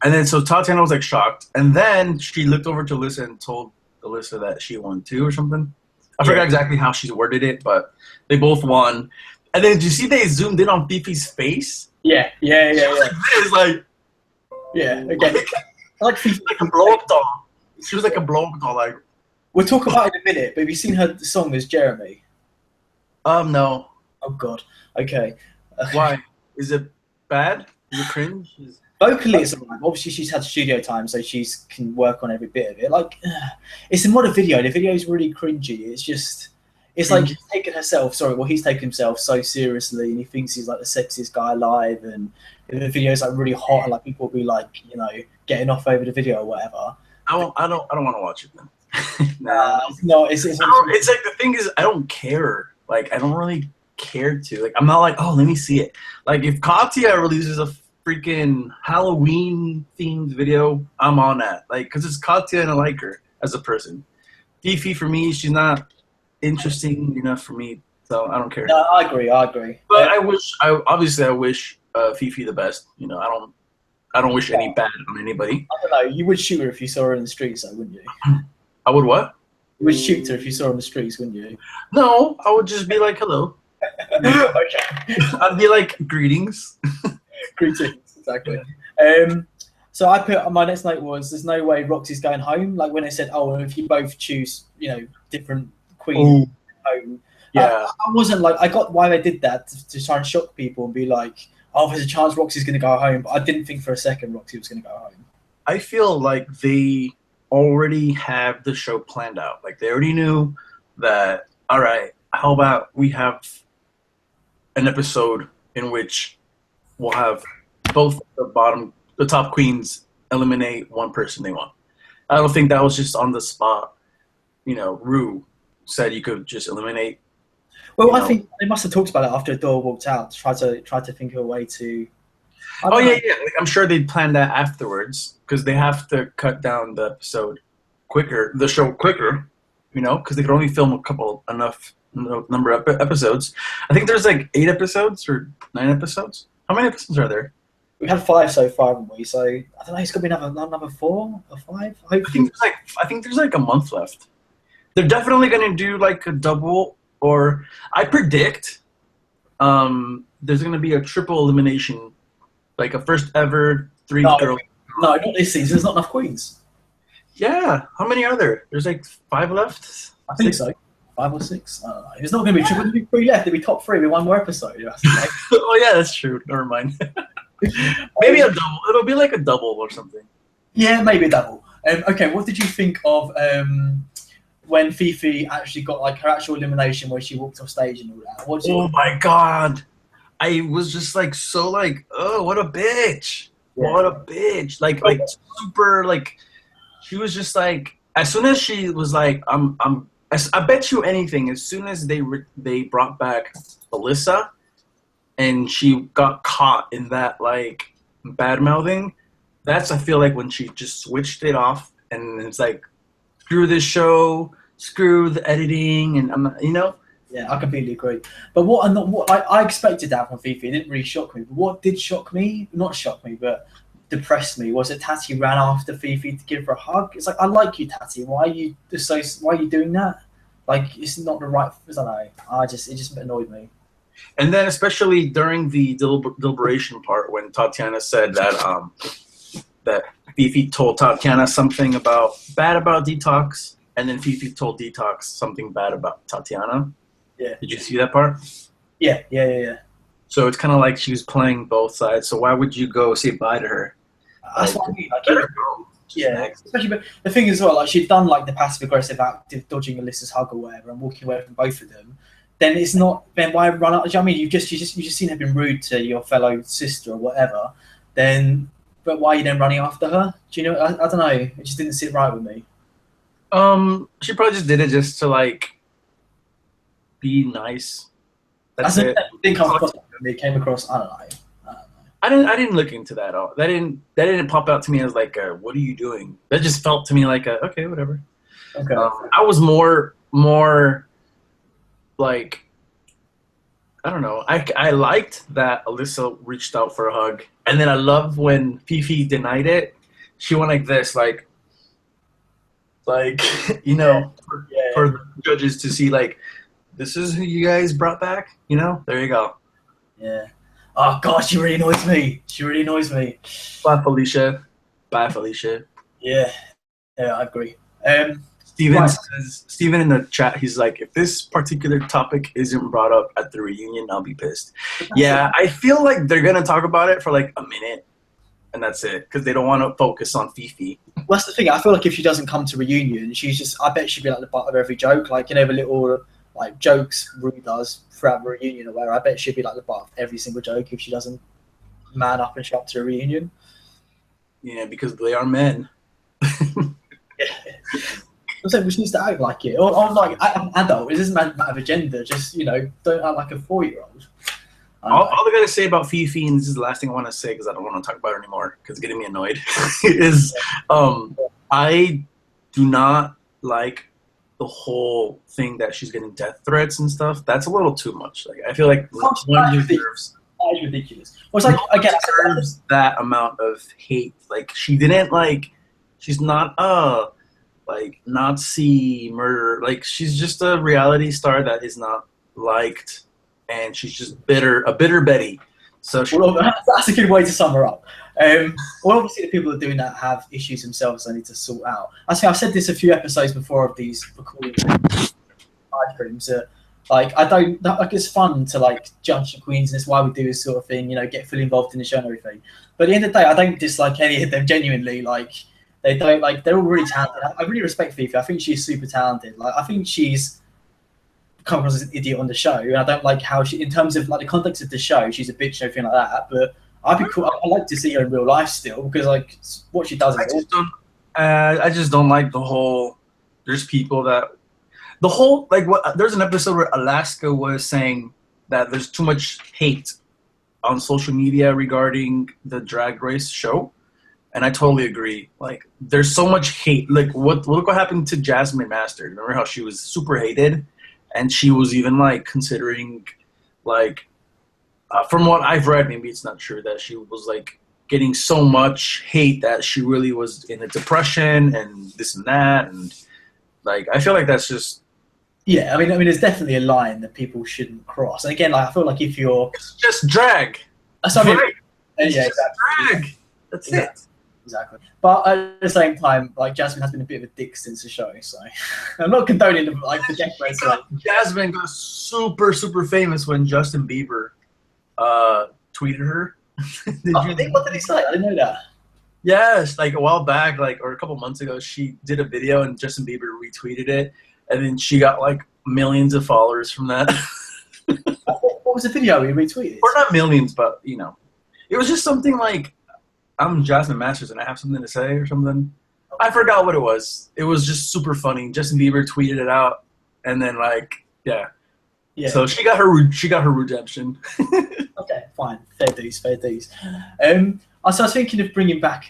And then so Tatiana was like shocked, and then she looked over to Alyssa and told Alyssa that she won too or something. I forgot exactly how she worded it, but they both won. And then did you see they zoomed in on Fifi's face? Yeah. It's like Again, like Fifi, like a blow up doll. She was like a blow up doll. Like we'll talk about it in a minute. But have you seen her song as Jeremy? No. Oh God. Okay. Why? Is it bad? Is it cringe? Vocally, it's obviously she's had studio time, so she can work on every bit of it. Like, it's a modern video. The video is really cringy. It's like he's taken himself so seriously, and he thinks he's like the sexiest guy alive. And the video's like really hot, and like people will be like, getting off over the video or whatever. I don't want to watch it then. No, it's like the thing is, I don't care. Like, I don't really care to. Like, I'm not like, oh, let me see it. Like, if Katya releases a freaking Halloween themed video, I'm on that. Like, because it's Katya and I like her as a person. Fifi, for me, she's not interesting enough for me, so I don't care. No, I agree. But I wish Fifi the best. I don't wish any bad on anybody. I don't know. You would shoot her if you saw her in the streets, though, wouldn't you? I would what? You would shoot her if you saw her in the streets, wouldn't you? No, I would just be like, hello. Okay. I'd be like, greetings. Greetings, exactly. So I put my next note was, there's no way Roxy's going home. Like when they said, oh, if you both choose, different queens home. Yeah. I wasn't like, I got why they did that to try and shock people and be like, oh, there's a chance Roxy's going to go home. But I didn't think for a second Roxy was going to go home. I feel like they already have the show planned out. Like, they already knew that, all right, how about we have an episode in which we'll have both the top queens eliminate one person they want. I don't think that was just on the spot. You know, Rue said you could just eliminate. Well, I think they must have talked about it after Adore walked out. Try to think of a way to. Oh yeah. Like, I'm sure they planned that afterwards because they have to cut down the show quicker. You know, because they could only film enough number of episodes. I think there's like 8 episodes or 9 episodes. How many episodes are there? We had 5 so far, haven't we? So I don't know. It's gonna be another 4 or 5. I think there's like a month left. They're definitely gonna do like a double, or I predict there's gonna be a triple elimination, like a first ever 3 girls. No, not this season. There's not enough queens. Yeah, how many are there? There's like 5 left. I think so. 5 or 6. I don't know. It's not going to be triple. There'll be 3 left. There'll be top 3 with 1 more episode. Oh yeah, that's true. Never mind. Maybe a double. It'll be like a double or something. Yeah, maybe a double. Okay, what did you think of when Fifi actually got like her actual elimination, where she walked off stage and all that? Oh my god, I was just like oh, what a bitch! Yeah. What a bitch! Like super like. She was just like, as soon as she was like, I bet you anything. As soon as they brought back Alyssa, and she got caught in that like bad mouthing, that's I feel like when she just switched it off, and it's like, screw this show, screw the editing, and Yeah, I completely agree. But I expected that from Fifi. It didn't really shock me. But what did not shock me, but depressed me, was that Tati ran after Fifi to give her a hug. It's like, I like you, Tati. Why are you doing that? Like, it's not the right. I don't know. It just annoyed me. And then especially during the deliberation part, when Tatiana said that Fifi told Tatiana something bad about Detox, and then Fifi told Detox something bad about Tatiana. Yeah. Did you see that part? Yeah. So it's kind of like she was playing both sides. So why would you go say bye to her? That's what I mean. Yeah, especially, but the thing is, well, like, she'd done like the passive aggressive act of dodging Alyssa's hug or whatever and walking away from both of them. Then it's not. Then why run up? I mean, you've just seen her being rude to your fellow sister or whatever. But why are you then running after her? Do you know? I don't know. It just didn't sit right with me. She probably just did it just to like be nice. That's it. It came across. I don't know. I didn't look into that at all. That didn't pop out to me as like, what are you doing? That just felt to me like, okay, whatever. Okay. I was more like, I don't know. I liked that Alyssa reached out for a hug, and then I love when Fifi denied it. She went like this, like you know, for the judges to see, like, this is who you guys brought back. You know, there you go. Yeah. Oh God, she really annoys me. Bye, Felicia. Yeah, I agree. Steven in the chat, he's like, if this particular topic isn't brought up at the reunion, I'll be pissed. Yeah, I feel like they're gonna talk about it for like a minute, and that's it, because they don't want to focus on Fifi. Well, that's the thing. I feel like if she doesn't come to reunion, I bet she'd be like the butt of every joke. Like, you know, the little like jokes Rue does throughout the reunion or whatever. I bet she'd be like the butt of every single joke if she doesn't man up and show up to a reunion. Yeah, because they are men. Yeah. So we needs to act like it, or like I'm adult. It doesn't matter of a gender. Just, you know, don't act like a 4-year-old. All I gotta say about Fifi, and this is the last thing I want to say because I don't want to talk about her anymore because it's getting me annoyed, is I do not like the whole thing that she's getting death threats and stuff. That's a little too much. Like, I feel like one deserves. That is ridiculous. Well, it's like, again, deserves that amount of hate. Like, she didn't like. She's not like Nazi murder. Like, she's just a reality star that is not liked, and she's just a bitter Betty. So that's a good way to sum her up. Well, obviously the people that are doing that have issues themselves they need to sort out. I think I've said this a few episodes before of these recording live streams. Like, I don't like. It's fun to like judge the queens, and it's why we do this sort of thing. You know, get fully involved in the show and everything. But at the end of the day, I don't dislike any of them genuinely. Like, they don't like. They're all really talented. I really respect Fifi. I think she's super talented. Like, I think she's come across as an idiot on the show, and I don't like how she, in terms of like the context of the show, she's a bitch and everything like that. But I'd be cool. I'd like to see her in real life still, because like what she does. I just don't like the whole. There's people that the whole like what. There's an episode where Alaska was saying that there's too much hate on social media regarding the Drag Race show, and I totally agree. Like, there's so much hate. Like, look what happened to Jasmine Master. Remember how she was super hated, and she was even like considering, like, from what I've read, maybe it's not true, that she was like getting so much hate that she really was in a depression and this and that, and like I feel like that's just. Yeah, I mean, there's definitely a line that people shouldn't cross. And again, like, I feel like if you're... It's just drag. That's what I mean. It's yeah, just exactly. drag. That's it. Exactly. But at the same time, like, Jasmine has been a bit of a dick since the show, so... I'm not condoning the, like, the death race. Jasmine got super, super famous when Justin Bieber tweeted her. What did he say? I didn't know that. Yes, like a while back, like, or a couple months ago, she did a video and Justin Bieber retweeted it. And then she got like millions of followers from that. What was the video you retweeted? Or not millions, but you know, it was just something like, "I'm Jasmine Masters and I have something to say" or something. I forgot what it was. It was just super funny. Justin Bieber tweeted it out, and then like, yeah. So she got her redemption. Okay, fine, fair dues. So I was thinking of bringing back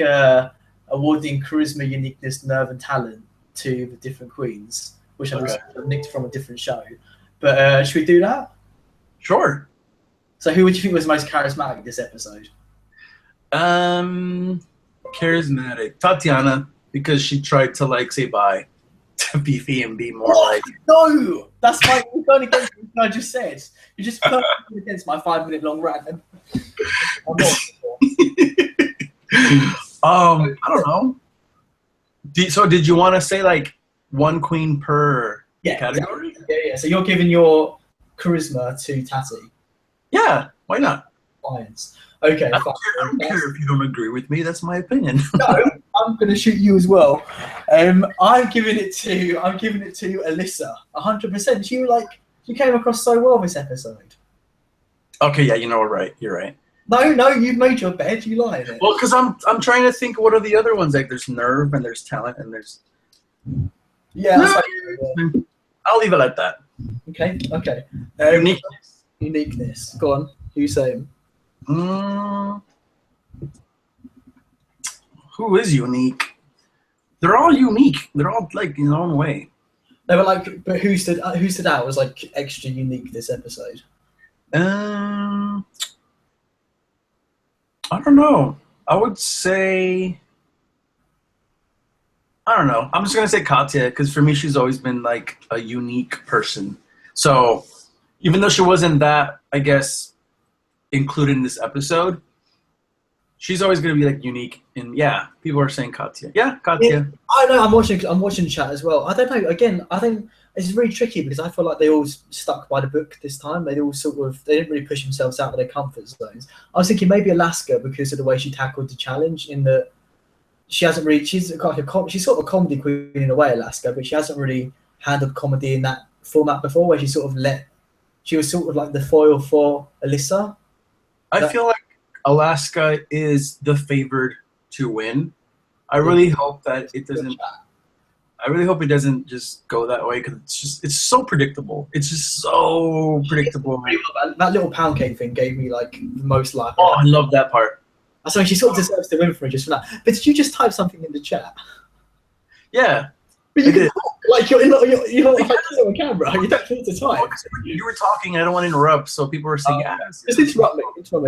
awarding charisma, uniqueness, nerve, and talent to the different queens, which I've nicked from a different show. But should we do that? Sure. So who would you think was most charismatic this episode? Charismatic. Tatiana, because she tried to like say bye to Fifi and be more like... No! That's my... You're going against what I just said. You just perfectly against my 5-minute long rant. I'm not I don't know. So did you want to say like one queen per category? Yeah. So you're giving your charisma to Tati. Yeah, why not? Lions. Okay. I don't care if you don't agree with me. That's my opinion. No, I'm going to shoot you as well. I'm giving it to Alyssa. 100%. She came across so well this episode. Okay, yeah, you're right. You're right. No, you've made your bed. You lied. Well, because I'm trying to think what are the other ones. Like, there's nerve and there's talent and there's. Yeah. I'll leave it like that. Okay. Uniqueness. Go on. Who you saying? Who is unique? They're all unique. They're all like in their own way. No, but who stood out was like extra unique this episode? I don't know. I would say, I don't know. I'm just going to say Katya, because for me, she's always been like a unique person. So even though she wasn't that, I guess, included in this episode, she's always going to be like unique. And yeah, people are saying Katya. Yeah, Katya. Yeah, I know. I'm watching chat as well. I don't know. Again, I think it's really tricky because I feel like they all stuck by the book this time. They didn't really push themselves out of their comfort zones. I was thinking maybe Alaska because of the way she tackled the challenge, in that she hasn't really. She's sort of a comedy queen in a way, Alaska, but she hasn't really handled comedy in that format before, where she was sort of like the foil for Alyssa. I feel like Alaska is the favored to win. I really hope that it doesn't. I really hope it doesn't just go that way, because it's so predictable. It's just so predictable. That little pound cake thing gave me like the most life. Oh, I love that part. So she sort of deserves to win for it just for that. But did you just type something in the chat? Yeah. But you can talk, like you're not like on camera. You don't need to type. You were talking. I don't want to interrupt, so people were saying yes. Just interrupt me. So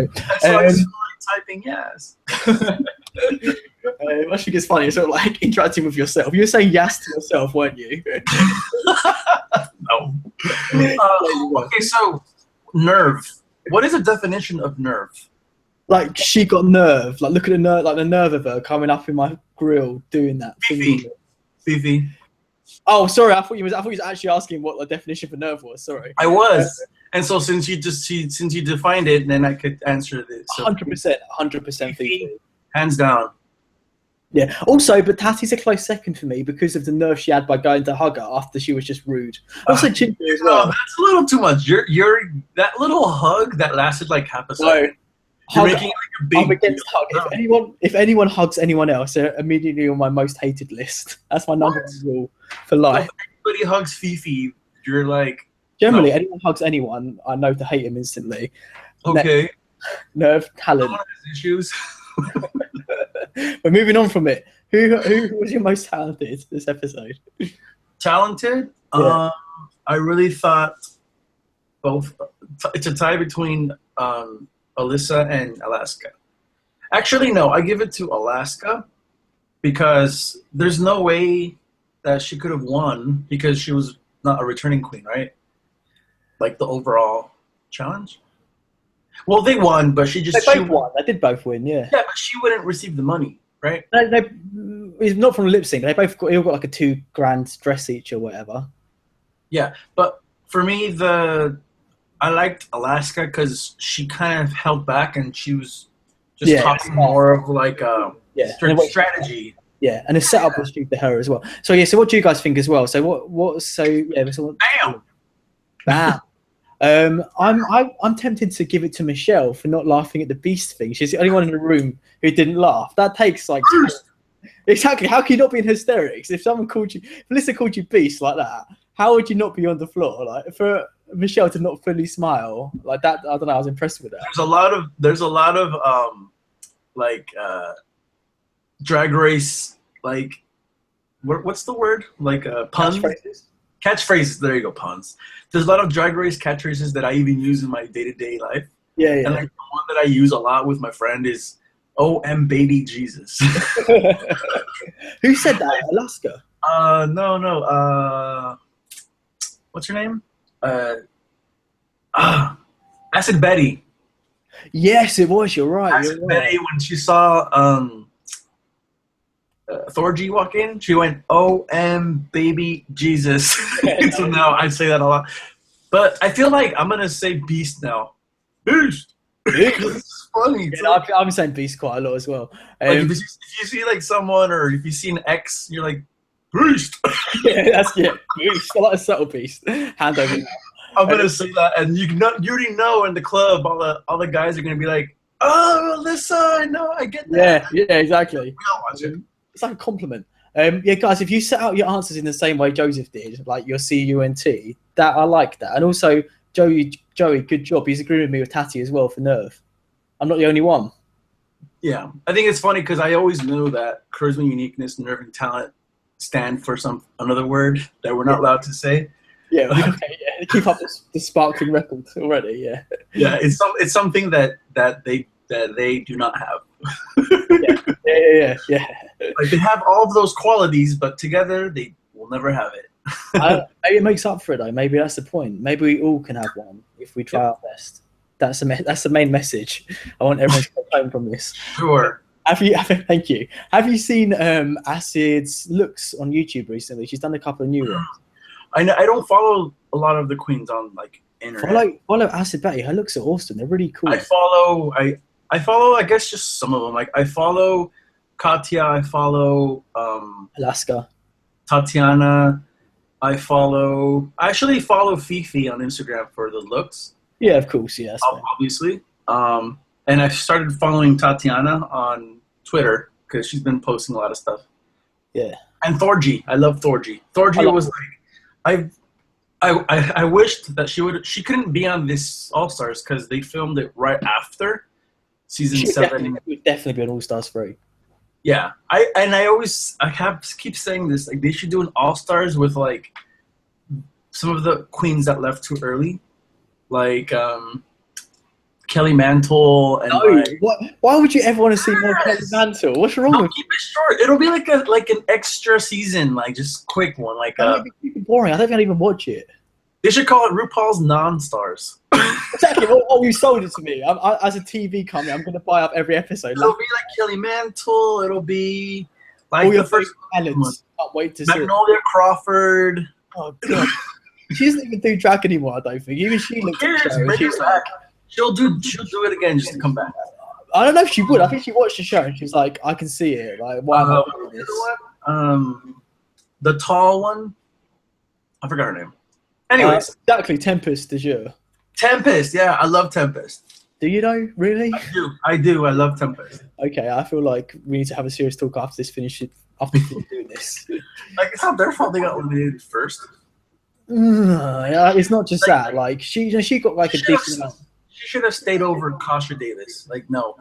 I was typing yes. I think it's funny. It's sort of like interacting with yourself. You were saying yes to yourself, weren't you? No. Okay, so nerve. What is the definition of nerve? Like she got nerve. Like look at the nerve of her coming up in my grill doing that. Fifi. Oh, sorry. I thought you was actually asking what the definition for nerve was. Sorry. I was. And so since you defined it, then I could answer this. 100% Fifi. Hands down. Yeah. Also, but Tati's a close second for me because of the nerve she had by going to hug her after she was just rude. Also, Ginger as well. That's a little too much. You're that little hug that lasted like half a second. You're making like a big against hug. If anyone hugs anyone else, they're immediately on my most hated list. That's my number one rule for life. If anybody hugs Fifi, you're like. Generally, anyone hugs anyone, I know to hate him instantly. Okay. Nerve, talent. Someone has issues. We're moving on from it. Who was your most talented this episode? Talented? Yeah. I really thought both. It's a tie between Alyssa and Alaska. Actually, no. I give it to Alaska because there's no way that she could have won because she was not a returning queen, right? Like the overall challenge. Well, they won, but she both won. They did both win, yeah. Yeah, but she wouldn't receive the money, right? It's not from lip sync. They all got like a $2,000 dress each or whatever. Yeah, but for me, I liked Alaska because she kind of held back and she was just talking more of like a strategy. Yeah, and the setup was due to her as well. So yeah, so what do you guys think as well? So Bam. I'm tempted to give it to Michelle for not laughing at the Beast thing. She's the only one in the room who didn't laugh. That takes like exactly. How can you not be in hysterics if Melissa called you Beast like that? How would you not be on the floor? Like for Michelle to not fully smile like that, I don't know. I was impressed with that. There's a lot of drag race what's the word puns. Catchphrases. There you go, puns. There's a lot of drag race catchphrases that I even use in my day-to-day life. Yeah. And like the one that I use a lot with my friend is "OM baby Jesus." Who said that? Alaska? No. What's her name? Acid Betty. Yes, it was. You're right. Acid Betty, when she saw Thorgy walk in, she went, "OM baby Jesus." So now I say that a lot. But I feel like I'm gonna say Beast now. Beast. It's funny. Yeah, I'm saying Beast quite a lot as well. If you see like someone, or if you see an X, you're like Beast. Beast. I like a subtle Beast. Hand over now. I'm gonna say that, and you already know in the club, all the guys are gonna be like, "Oh, Alyssa, I know, I get that." Yeah, exactly. We all watch it. It's like a compliment. Yeah, guys, if you set out your answers in the same way Joseph did, like your CUNT, that I like that. And also, Joey, good job. He's agreeing with me with Tati as well for nerve. I'm not the only one. Yeah, I think it's funny because I always knew that charisma, uniqueness, nerve, and talent stand for another word that we're not allowed to say. Yeah, okay, yeah. Keep up the sparkling record already. Yeah. Yeah, it's something that they do not have. Yeah. Like they have all of those qualities, but together they will never have it. Maybe it makes up for it though. Maybe that's the point. Maybe we all can have one if we try our best. That's the main message. I want everyone to take home from this. Sure. Thank you. Have you seen Acid's looks on YouTube recently? She's done a couple of new ones. I don't follow a lot of the queens on like internet. Follow Acid Betty. Her looks are awesome. They're really cool. I follow. I guess just some of them. Like I follow Katya. I follow Alaska. Tatiana. I actually follow Fifi on Instagram for the looks. Yeah, of course. Yes. Obviously. And I started following Tatiana on Twitter because she's been posting a lot of stuff. Yeah. And Thorgy. I love Thorgy. Thorgy was like, I wished that she couldn't be on this All Stars because they filmed it right after season 7. Would definitely be on All Stars 3. Yeah, I keep saying this, like they should do an All Stars with like some of the queens that left too early, like Kelly Mantle and why would you ever want to see more Kelly Mantle? What's wrong with keep it short. It'll be like an extra season, like just quick one. Like it'd be boring. I don't think I'd even watch it. They should call it RuPaul's Non-Stars. Exactly. You sold it to me. As a TV company, I'm going to buy up every episode. It'll be like Kelly Mantle. It'll be Like all your the first talents. Can't wait to see it. Magnolia Crawford. Oh god, she doesn't even do drag anymore. I don't think. Even she looks at the show. And she's like, she'll do it again just to come back. I don't know if she would. I think she watched the show and she's like, I can see it. Like, why am I doing this? The tall one. I forgot her name. Anyways, exactly. Tempest de jour. Tempest. Yeah, I love Tempest. Do you know? Really? I do. I love Tempest. Okay, I feel like we need to have a serious talk after this finish. After doing this, like it's not their fault they got eliminated first. Yeah, it's not just like, that. Like she got like a decent amount. She should have stayed over Kasha Davis. Like no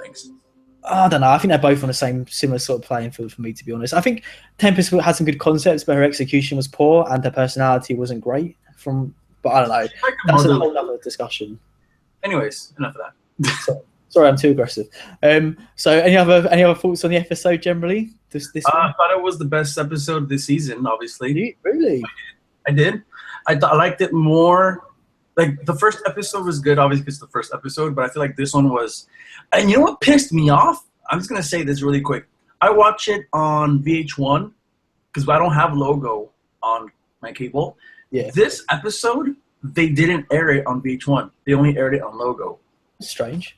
thanks. I don't know. I think they're both on the similar sort of playing field for me, to be honest. I think Tempest had some good concepts, but her execution was poor and her personality wasn't great. But I don't know. That's a whole other discussion. Anyways, enough of that. Sorry, I'm too aggressive. So any other thoughts on the episode generally? This I thought it was the best episode this season. Obviously, really, I did. I liked it more. Like the first episode was good, obviously, because it's the first episode. But I feel like this one was. And you know what pissed me off? I'm just gonna say this really quick. I watch it on VH1 because I don't have Logo on my cable. Yeah. This episode, they didn't air it on VH1. They only aired it on Logo. Strange.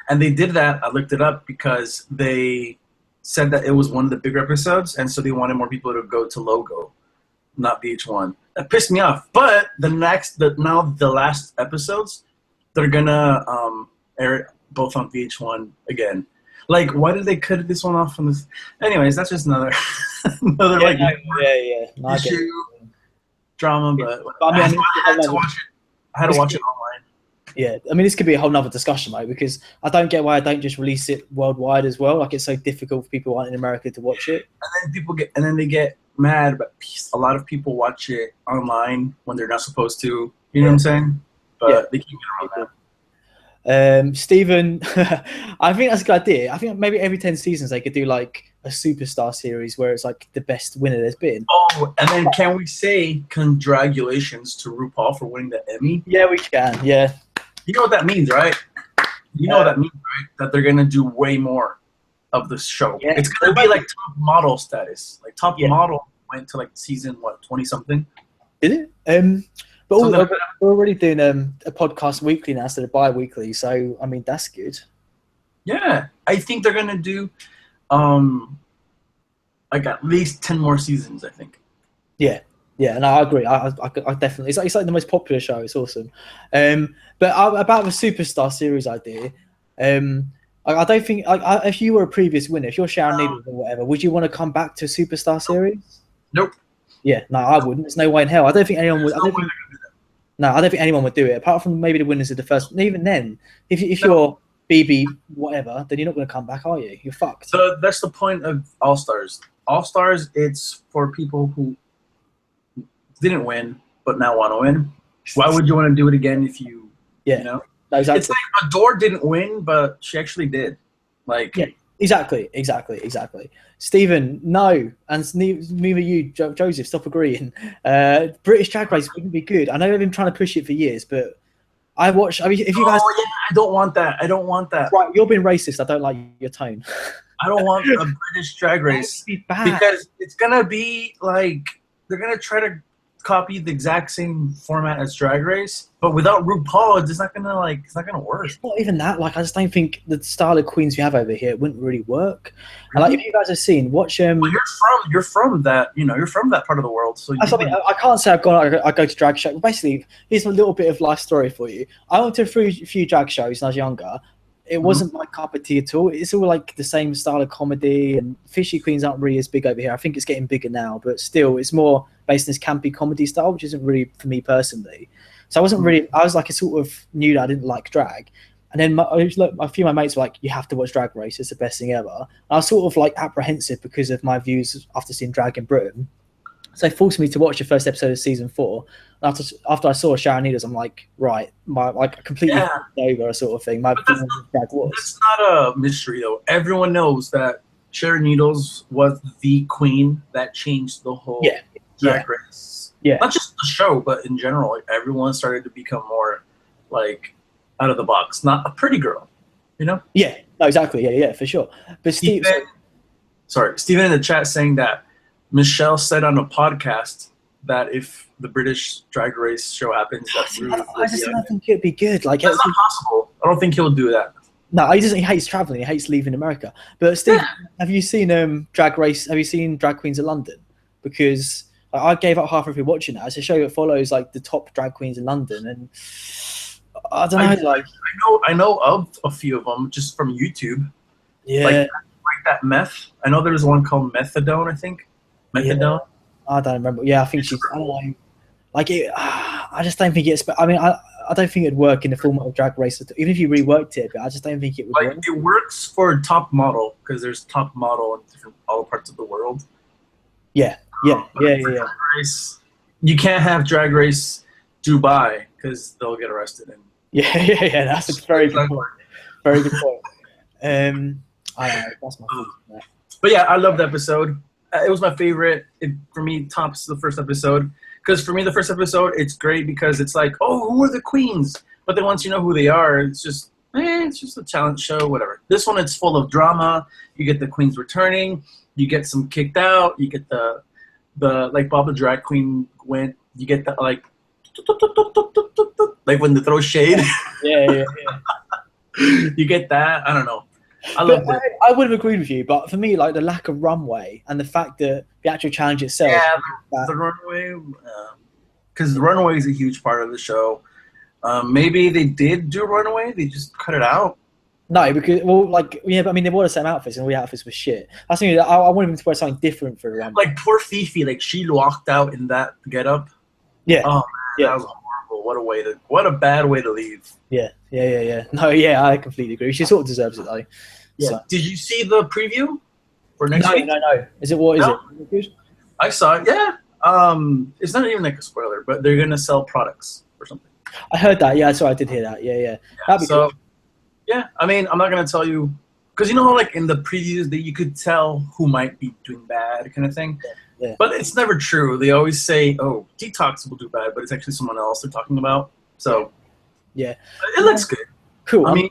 And they did that. I looked it up because they said that it was one of the bigger episodes, and so they wanted more people to go to Logo, not VH1. That pissed me off. But the last episodes, they're gonna air it both on VH1 again. Like, why did they cut this one off from this? Anyways, that's just another issue, drama. But I had to watch it. I had to watch it online. Yeah, I mean, this could be a whole nother discussion, right? Because I don't get why I don't just release it worldwide as well. Like, it's so difficult for people who aren't in America to watch it. And then they get mad, but a lot of people watch it online when they're not supposed to. You know what I'm saying? But they keep getting around that. Stephen, I think that's a good idea. I think maybe every 10 seasons they could do like a superstar series where it's like the best winner there's been. Oh, and then can we say congratulations to RuPaul for winning the Emmy? Yeah, we can. Yeah. You know what that means, right? You know what that means, right? That they're going to do way more of the show. Yeah. It's going to be like top model status. Like top model went to like season, 20-something? Is it? But we're already doing a podcast weekly now instead of bi-weekly. So, I mean, that's good. Yeah. I think they're going to do like at least 10 more seasons, I think. Yeah. Yeah, and I agree. I definitely. It's like the most popular show. It's awesome. But about the superstar series idea, I don't think. If you were a previous winner, if you're Sharon Needles or whatever, would you want to come back to a superstar series? Nope. Yeah, no, I wouldn't. There's no way in hell. I don't think anyone would. I don't think anyone would do it. Apart from maybe the winners of the first. And even then, if you're BB whatever, then you're not going to come back, are you? You're fucked. So that's the point of All Stars. All Stars, it's for people who didn't win but now want to win. Why would you want to do it again if you know? Exactly. It's like Adore didn't win, but she actually did. Like exactly. Stephen, no, and neither you, Joseph. Stop agreeing. British Drag Race wouldn't be good. I know they've been trying to push it for years, but I mean, if you guys, I don't want that. Right, you're being racist. I don't like your tone. I don't want a British Drag Race because it's gonna be like they're gonna try to copy the exact same format as Drag Race, but without RuPaul, it's not gonna work. It's not even that. Like, I just don't think the style of queens we have over here wouldn't really work. And like, if you guys have seen, watch. Well, you're from that. You're from that part of the world. So I can't say I go to drag shows. Basically, here's a little bit of life story for you. I went to a few drag shows when I was younger. It wasn't my cup of tea at all. It's all like the same style of comedy, and Fishy Queens aren't really as big over here. I think it's getting bigger now, but still, it's more based in this campy comedy style, which isn't really for me personally. So I wasn't really. I was like, I sort of knew that I didn't like drag, and then a few of my mates were like, "You have to watch Drag Race. It's the best thing ever." And I was sort of like apprehensive because of my views after seeing drag in Britain. So they forced me to watch the first episode of season 4. And after I saw Sharon Needles, I'm like, right, completely over sort of thing. That's not a mystery though. Everyone knows that Sharon Needles was the queen that changed the whole Drag Race. Yeah, not just the show, but in general, like, everyone started to become more like out of the box, not a pretty girl, you know? Yeah, no, exactly. Yeah, for sure. But Steve, Steven in the chat saying that Michelle said on a podcast that if the British Drag Race show happens, that I just don't think it'd be good. Like, that's not possible. I don't think he'll do that. No, he doesn't. He hates traveling. He hates leaving America. But Steve, have you seen Drag Race? Have you seen Drag Queens of London? Because I gave up half of it watching that. It's a show that follows like the top drag queens in London, and I don't know. I know of a few of them just from YouTube. Yeah, like that meth. I know there's one called Methadone. I think Methadone. Yeah. I don't remember. Yeah, I think she's. I don't know. Like it. I just don't think it's. I mean, I don't think it'd work in the format of Drag Race. Even if you reworked it, but I just don't think it would work. It works for top model because there's top model in all parts of the world. Yeah. Drag Race, you can't have Drag Race Dubai because they'll get arrested. Yeah. That's a very good point. Very good point. I don't know. That's my favorite. But yeah, I loved the episode. It was my favorite. It, for me, tops the first episode. Because for me, the first episode, it's great because it's like, oh, who are the queens? But then once you know who they are, it's just a talent show, whatever. This one, it's full of drama. You get the queens returning. You get some kicked out. You get the like Bob the Drag Queen went. You get the like when they throw shade. Yeah. You get that. I don't know. I would have agreed with you, but for me, like the lack of runway and the fact that the actual challenge itself. Yeah, the runway. Because the runway is a huge part of the show. Maybe they did do runway. They just cut it out. No, because but I mean, they wore the same outfits, and all the outfits were shit. I think I wanted them to wear something different for the runway. Like poor Fifi, like she walked out in that getup. Yeah. Oh man, that was horrible. What a bad way to leave. Yeah. No, yeah, I completely agree. She sort of deserves it though. Yeah. So. Did you see the preview for next week? No. Is it good? I saw it. Yeah. It's not even like a spoiler, but they're gonna sell products or something. I heard that. Yeah, so I did hear that. Yeah. That'd be cool. Yeah, I mean, I'm not gonna tell you because you know, like in the previews, that you could tell who might be doing bad, kind of thing. Yeah. But it's never true. They always say, "Oh, Detox will do bad," but it's actually someone else they're talking about. So, yeah, it looks good. Cool. I mean,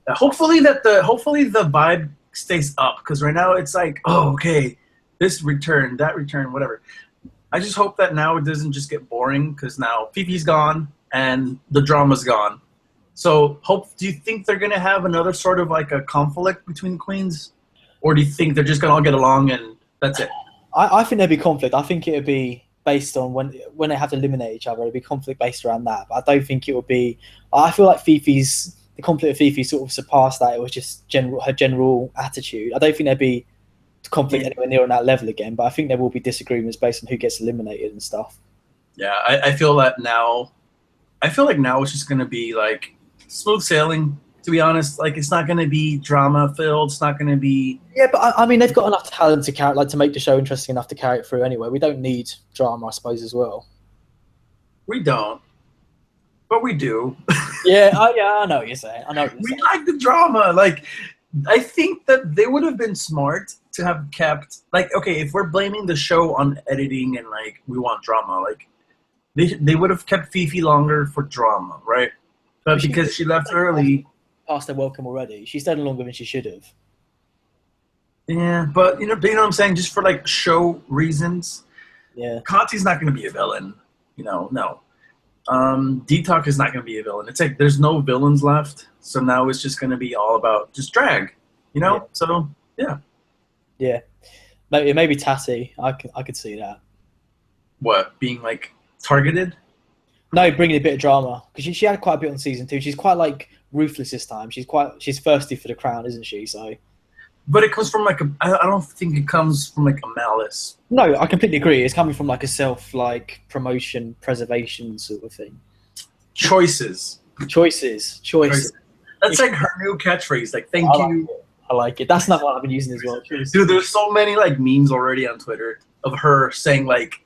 hopefully the vibe stays up because right now it's like, oh, okay, this return, that return, whatever. I just hope that now it doesn't just get boring because now Fifi's gone and the drama's gone. So, do you think they're gonna have another sort of like a conflict between the queens, or do you think they're just gonna all get along and that's it? I think there'd be conflict. I think it would be based on when they have to eliminate each other. It'd be conflict based around that. But I don't think it would be. I feel like the conflict of Fifi sort of surpassed that. It was just her general attitude. I don't think there'd be conflict anywhere near on that level again. But I think there will be disagreements based on who gets eliminated and stuff. Yeah, I feel that now. I feel like now it's just gonna be like smooth sailing, to be honest. Like it's not going to be drama filled. It's not going to be. Yeah, but I mean, they've got enough talent to carry, to make the show interesting enough to carry it through. Anyway, we don't need drama, I suppose, as well. We don't, but we do. Yeah, I know what you're saying. We like the drama. Like, I think that they would have been smart to have kept. Like, okay, if we're blaming the show on editing and like we want drama, like they would have kept Fifi longer for drama, right? But because she left early. Past her welcome already. She stayed longer than she should have. Yeah, but you know what I'm saying? Just for like show reasons. Yeah. Conti's not going to be a villain. You know, no. Detox is not going to be a villain. It's like there's no villains left. So now it's just going to be all about just drag. You know? Yeah. So, yeah. Yeah. Maybe Tatty. I could see that. What? Being like targeted? No, bringing a bit of drama because she had quite a bit on season 2. She's quite like ruthless this time. She's thirsty for the crown, isn't she? So, but it comes from like I don't think it comes from like a malice. No, I completely agree. It's coming from like a self promotion, preservation sort of thing. Choices. That's like her new catchphrase. Like, thank you. I like it. That's not what I've been using as well. Dude, there's so many like memes already on Twitter of her saying like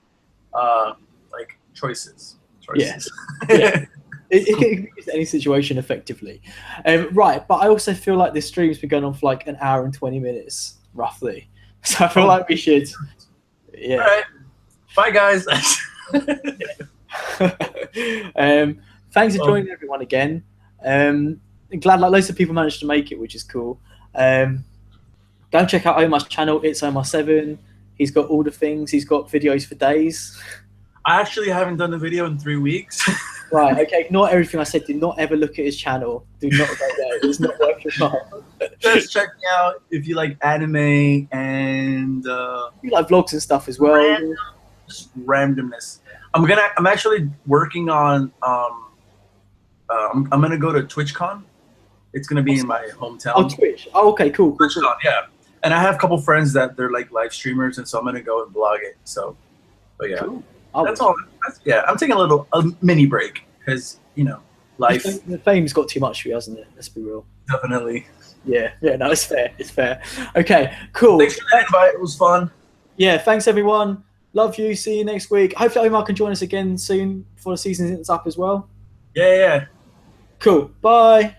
choices. Yes. Yeah. It can be used in any situation effectively. Right, but I also feel like this stream's been going on for like an hour and 20 minutes, roughly. So I feel like we should... Yeah. All right. Bye, guys. Thanks for joining everyone again. Glad like loads of people managed to make it, which is cool. Go and check out Omar's channel. It's Omar7. He's got all the things. He's got videos for days. I actually haven't done a video in 3 weeks. Right, okay, ignore everything I said. Do not ever look at his channel. Do not go there. It's not worth your time. Just check me out if you like anime and You like vlogs and stuff as well. randomness. I'm actually working on I'm gonna go to TwitchCon. It's gonna be in my hometown. Oh, Twitch. Oh, okay, cool. TwitchCon, yeah. And I have a couple friends that they're like live streamers, and so I'm gonna go and vlog it. So, but yeah, Cool. that's all. I'm taking a mini break because life. The fame's got too much for you, hasn't it? Let's be real. Definitely. Yeah, no, it's fair. It's fair. Okay, cool. Thanks for the invite. It was fun. Yeah, thanks everyone. Love you. See you next week. Hopefully Omar can join us again soon before the season's up as well. Yeah. Cool. Bye.